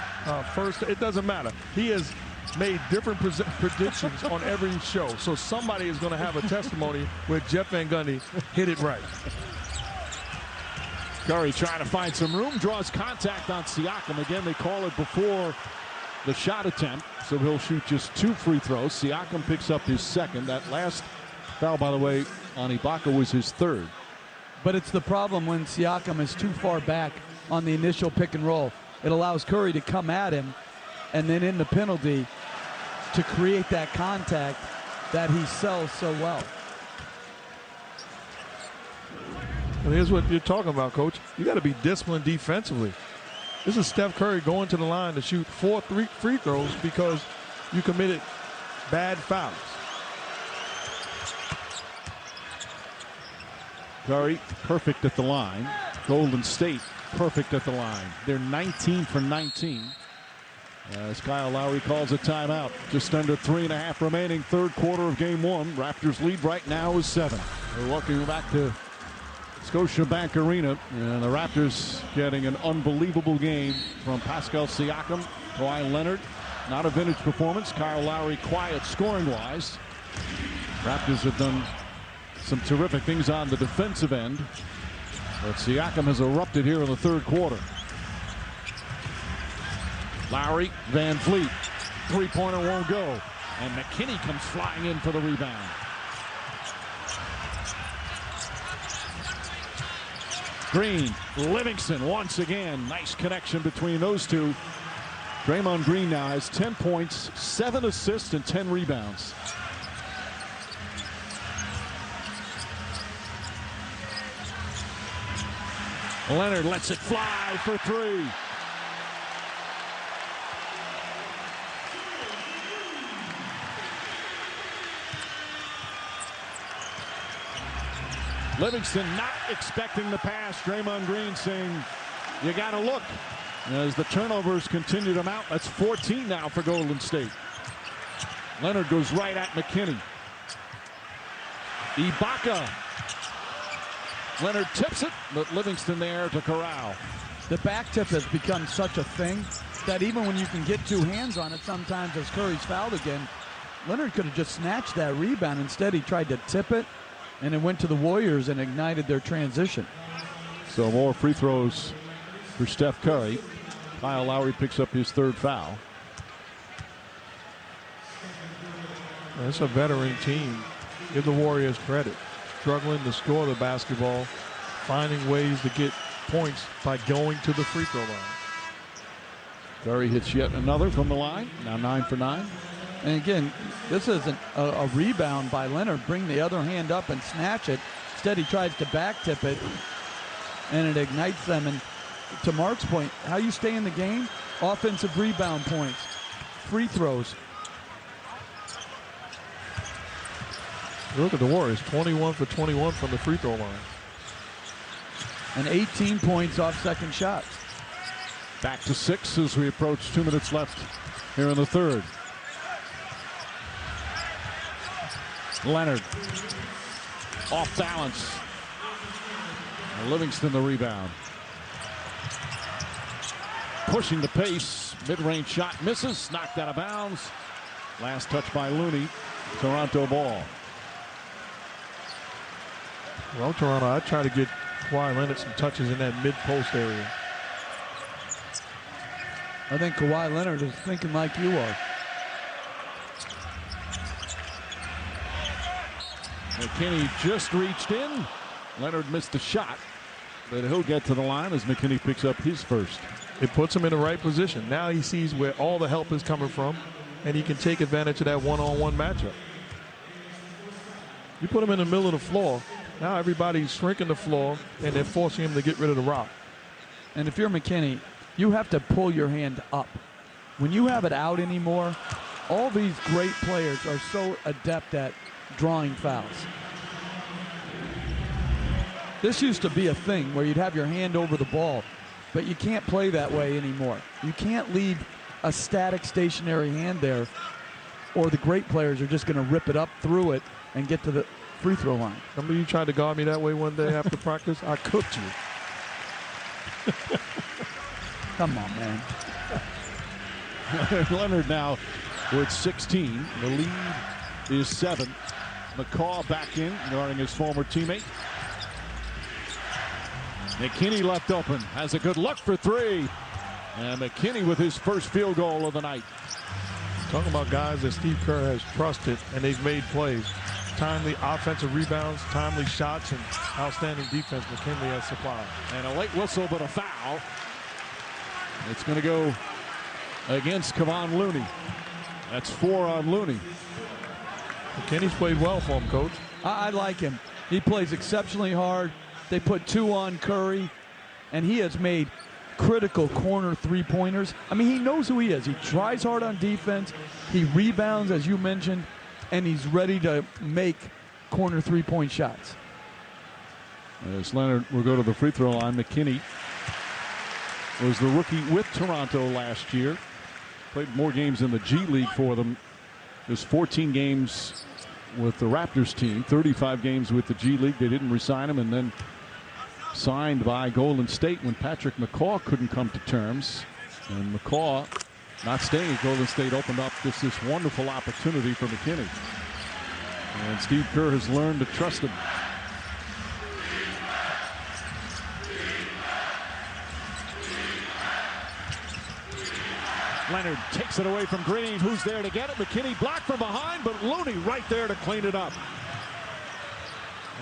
First. It doesn't matter. He has made different predictions on every show. So somebody is going to have a testimony where Jeff Van Gundy hit it right.
Curry trying to find some room, draws contact on Siakam. Again, they call it before the shot attempt, so he'll shoot just 2 free throws. Siakam picks up his second. That last foul, by the way, on Ibaka was his 3rd.
But it's the problem when Siakam is too far back on the initial pick and roll. It allows Curry to come at him, and then in the penalty to create that contact that he sells so well.
And here's what you're talking about, Coach. You got to be disciplined defensively. This is Steph Curry going to the line to shoot 4 free throws because you committed bad fouls.
Curry perfect at the line. Golden State perfect at the line. They're 19 for 19. As Kyle Lowry calls a timeout. Just under 3.5 remaining, 3rd quarter of Game 1. Raptors lead right now is 7. We're walking back to Scotiabank Arena, and the Raptors getting an unbelievable game from Pascal Siakam, Kawhi Leonard. Not a vintage performance. Kyle Lowry quiet scoring-wise. Raptors have done some terrific things on the defensive end, but Siakam has erupted here in the 3rd quarter. Lowry, Van Fleet, 3-pointer won't go, and McKinney comes flying in for the rebound. Green, Livingston once again. Nice connection between those two. Draymond Green now has 10 points, 7 assists, and 10 rebounds. Leonard lets it fly for 3. Livingston not expecting the pass. Draymond Green saying, you got to look. As the turnovers continue to mount, that's 14 now for Golden State. Leonard goes right at McKinney. Ibaka. Leonard tips it, but Livingston there to corral.
The back tip has become such a thing that even when you can get 2 hands on it, sometimes as Curry's fouled again, Leonard could have just snatched that rebound. Instead, he tried to tip it, and it went to the Warriors and ignited their transition.
So more free throws for Steph Curry. Kyle Lowry picks up his 3rd foul.
That's a veteran team. Give the Warriors credit. Struggling to score the basketball, finding ways to get points by going to the free throw line.
Curry hits yet another from the line. Now 9 for 9.
And again, this isn't a rebound by Leonard. Bring the other hand up and snatch it. Instead, he tries to back tip it, and it ignites them. And to Mark's point, how you stay in the game? Offensive rebound points, free throws.
Look at the Warriors, 21 for 21 from the free throw line.
And 18 points off second shots.
Back to 6 as we approach 2 minutes left here in the 3rd. Leonard off balance. And Livingston the rebound. Pushing the pace. Mid-range shot misses. Knocked out of bounds. Last touch by Looney. Toronto ball.
Well, Toronto, I try to get Kawhi Leonard some touches in that mid-post area.
I think Kawhi Leonard is thinking like you are.
McKinney just reached in. Leonard missed the shot, but he'll get to the line as McKinney picks up his first.
It puts him in the right position. Now he sees where all the help is coming from, and he can take advantage of that one-on-one matchup. You put him in the middle of the floor, now everybody's shrinking the floor, and they're forcing him to get rid of the rock.
And if you're McKinney, you have to pull your hand up. When you have it out anymore, all these great players are so adept at drawing fouls. This used to be a thing where you'd have your hand over the ball, but you can't play that way anymore. You can't leave a static, stationary hand there, or the great players are just going to rip it up through it and get to the free throw line.
Remember you tried to guard me that way one day after practice? I cooked you.
Come on, man.
Leonard now with 16. The lead is 7. McCaw back in, guarding his former teammate. McKinney left open, has a good look for 3. And McKinney with his first field goal of the night.
Talking about guys that Steve Kerr has trusted, and they've made plays. Timely offensive rebounds, timely shots, and outstanding defense McKinley has supplied.
And a late whistle, but a foul. It's going to go against Kevon Looney. That's 4 on Looney.
McKinney's played well for him, Coach.
I like him. He plays exceptionally hard. They put 2 on Curry, and he has made critical corner three-pointers. I mean, he knows who he is. He tries hard on defense. He rebounds, as you mentioned, and he's ready to make corner three-point shots.
As Leonard will go to the free throw line, McKinney was the rookie with Toronto last year. Played more games in the G League for them. There's 14 games with the Raptors team, 35 games with the G League. They didn't re-sign him, and then signed by Golden State when Patrick McCaw couldn't come to terms. And McCaw, not staying at Golden State, opened up this wonderful opportunity for McKinney. And Steve Kerr has learned to trust him. Leonard takes it away from Green, who's there to get it. McKinney blocked from behind, but Looney right there to clean it up.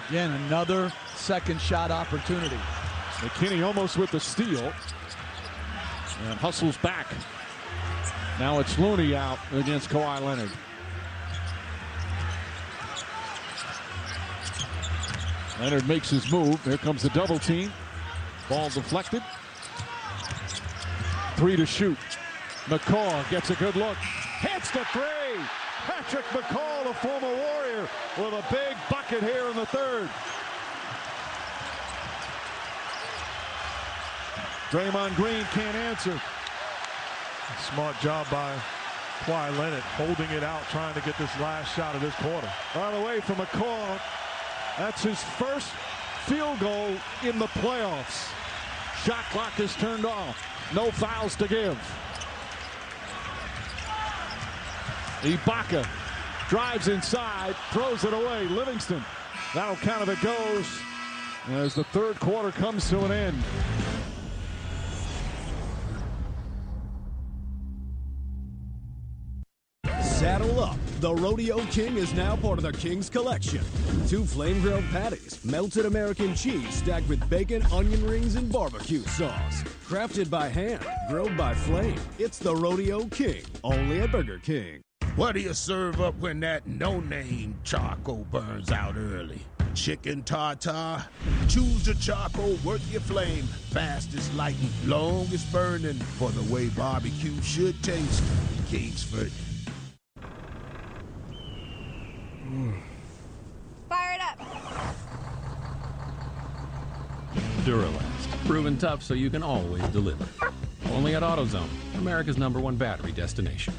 Again, another second shot opportunity.
McKinney almost with the steal. And hustles back. Now it's Looney out against Kawhi Leonard. Leonard makes his move. Here comes the double team. Ball deflected. 3 to shoot. McCaw gets a good look. Hits the 3. Patrick McCaw, the former Warrior, with a big bucket here in the third. Draymond Green can't answer.
Smart job by Kawhi Leonard, holding it out, trying to get this last shot of this quarter.
By the way, for McCaw, that's his first field goal in the playoffs. Shot clock is turned off. No fouls to give. Ibaka drives inside, throws it away. Livingston, that'll count if it goes as the third quarter comes to an end.
Saddle up. The Rodeo King is now part of the King's Collection. 2 flame-grilled patties, melted American cheese stacked with bacon, onion rings, and barbecue sauce. Crafted by hand, grilled by flame. It's the Rodeo King, only at Burger King.
What do you serve up when that no-name charcoal burns out early? Chicken tartare? Choose the charcoal worth your flame. Fastest lighting, longest burning. For the way barbecue should taste. Kingsford.
Fire it up.
Duralast, proven tough so you can always deliver. Only at AutoZone, America's #1 battery destination.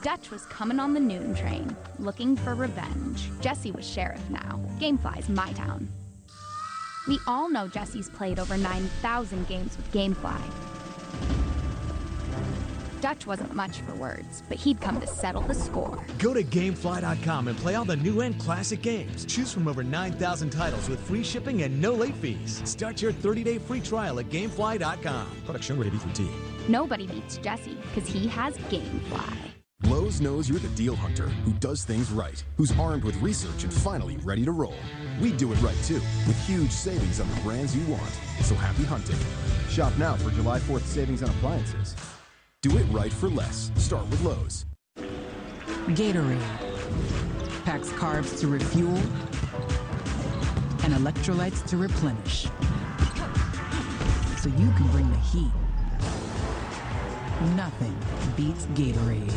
Dutch was coming on the noon train, looking for revenge. Jesse was sheriff now. Gamefly's my town. We all know Jesse's played over 9,000 games with Gamefly. Dutch wasn't much for words, but he'd come to settle the score.
Go to GameFly.com and play all the new and classic games. Choose from over 9,000 titles with free shipping and no late fees. Start your 30-day free trial at GameFly.com. Product shown rated B3T.
Nobody beats Jesse, because he has GameFly.
Lowe's knows you're the deal hunter who does things right, who's armed with research and finally ready to roll. We do it right too, with huge savings on the brands you want. So happy hunting. Shop now for July 4th savings on appliances. Do it right for less. Start with Lowe's.
Gatorade packs carbs to refuel and electrolytes to replenish, so you can bring the heat. Nothing beats Gatorade.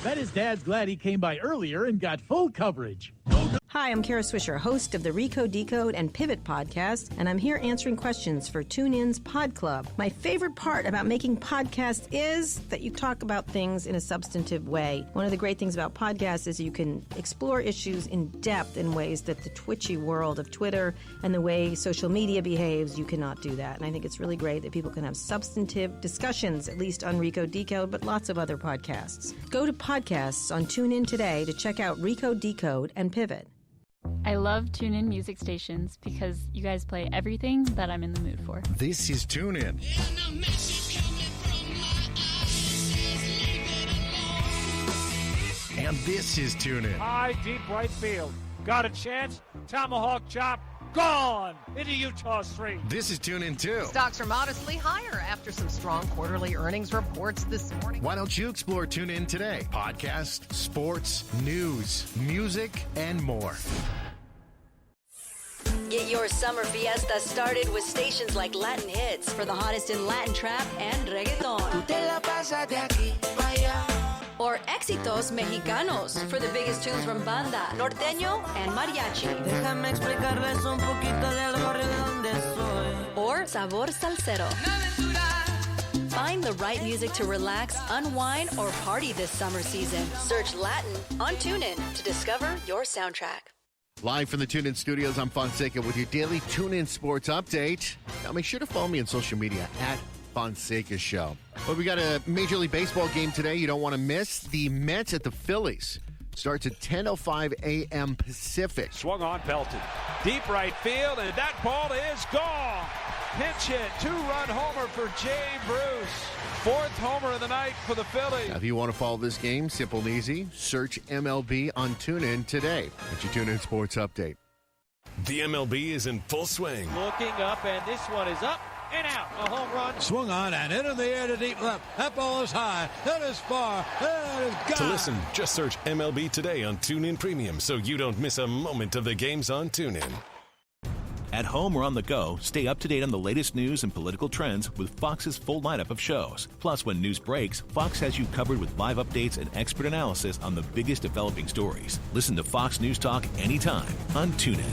Bet his dad's glad he came by earlier and got full coverage.
Hi, I'm Kara Swisher, host of the Recode, Decode, and Pivot podcast, and I'm here answering questions for TuneIn's Pod Club. My favorite part about making podcasts is that you talk about things in a substantive way. One of the great things about podcasts is you can explore issues in depth in ways that the twitchy world of Twitter and the way social media behaves, you cannot do that. And I think it's really great that people can have substantive discussions, at least on Recode, Decode, but lots of other podcasts. Go to podcasts on TuneIn today to check out Recode, Decode, and Pivot.
I love TuneIn music stations because you guys play everything that I'm in the mood for.
This is TuneIn. And this is TuneIn.
High, deep right field. Got a chance? Tomahawk chop. Gone into Utah Street.
This is TuneIn too.
Stocks are modestly higher after some strong quarterly earnings reports this morning.
Why don't you explore TuneIn today? Podcast, sports, news, music, and more.
Get your summer fiesta started with stations like Latin Hits for the hottest in Latin trap and reggaeton. Or Éxitos Mexicanos for the biggest tunes from banda, norteño, and mariachi. Or Sabor Salsero. Find the right music to relax, unwind, or party this summer season. Search Latin on TuneIn to discover your soundtrack.
Live from the TuneIn Studios, I'm Fonseca with your daily TuneIn Sports Update. Now make sure to follow me on social media at Fonseca Show. But we got a Major League Baseball game today you don't want to miss. The Mets at the Phillies. Starts at 10:05 a.m. Pacific.
Swung on, belted. Deep right field, and that ball is gone. Pinch hit, two-run homer for Jay Bruce. Fourth homer of the night for the Phillies.
Now, if you want to follow this game, simple and easy, search MLB on TuneIn today. That's your TuneIn Sports Update.
The MLB is in full swing.
Looking up, and this one is up and out. A home run.
Swung on and into the air to deep left. That ball is high. That is far. That is gone.
To listen, just search MLB today on TuneIn Premium so you don't miss a moment of the games on TuneIn.
At home or on the go, stay up to date on the latest news and political trends with Fox's full lineup of shows. Plus, when news breaks, Fox has you covered with live updates and expert analysis on the biggest developing stories. Listen to Fox News Talk anytime on TuneIn.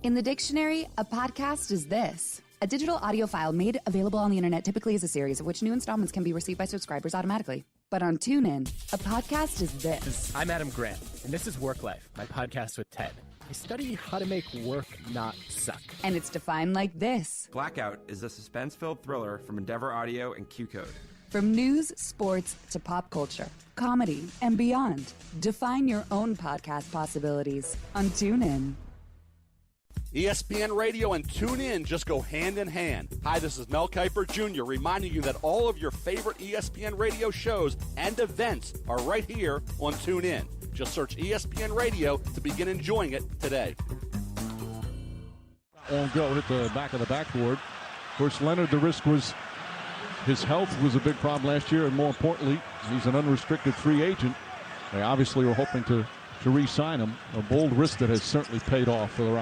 In the dictionary, a podcast is this: a digital audio file made available on the internet, typically as a series, of which new installments can be received by subscribers automatically. But on TuneIn, a podcast is this.
I'm Adam Grant, and this is Work Life, my podcast with Ted. I study how to make work not suck.
And it's defined like this.
Blackout is a suspense-filled thriller from Endeavor Audio and Q-Code.
From news, sports, to pop culture, comedy, and beyond. Define your own podcast possibilities on TuneIn.
ESPN Radio and TuneIn just go hand in hand. Hi, this is Mel Kiper Jr. reminding you that all of your favorite ESPN Radio shows and events are right here on TuneIn. Just search ESPN Radio to begin enjoying it today.
On go, hit the back of the backboard. Of course, Leonard, the risk was his health was a big problem last year, and more importantly, he's an unrestricted free agent. They obviously were hoping to re-sign him. A bold risk that has certainly paid off for the Rockies.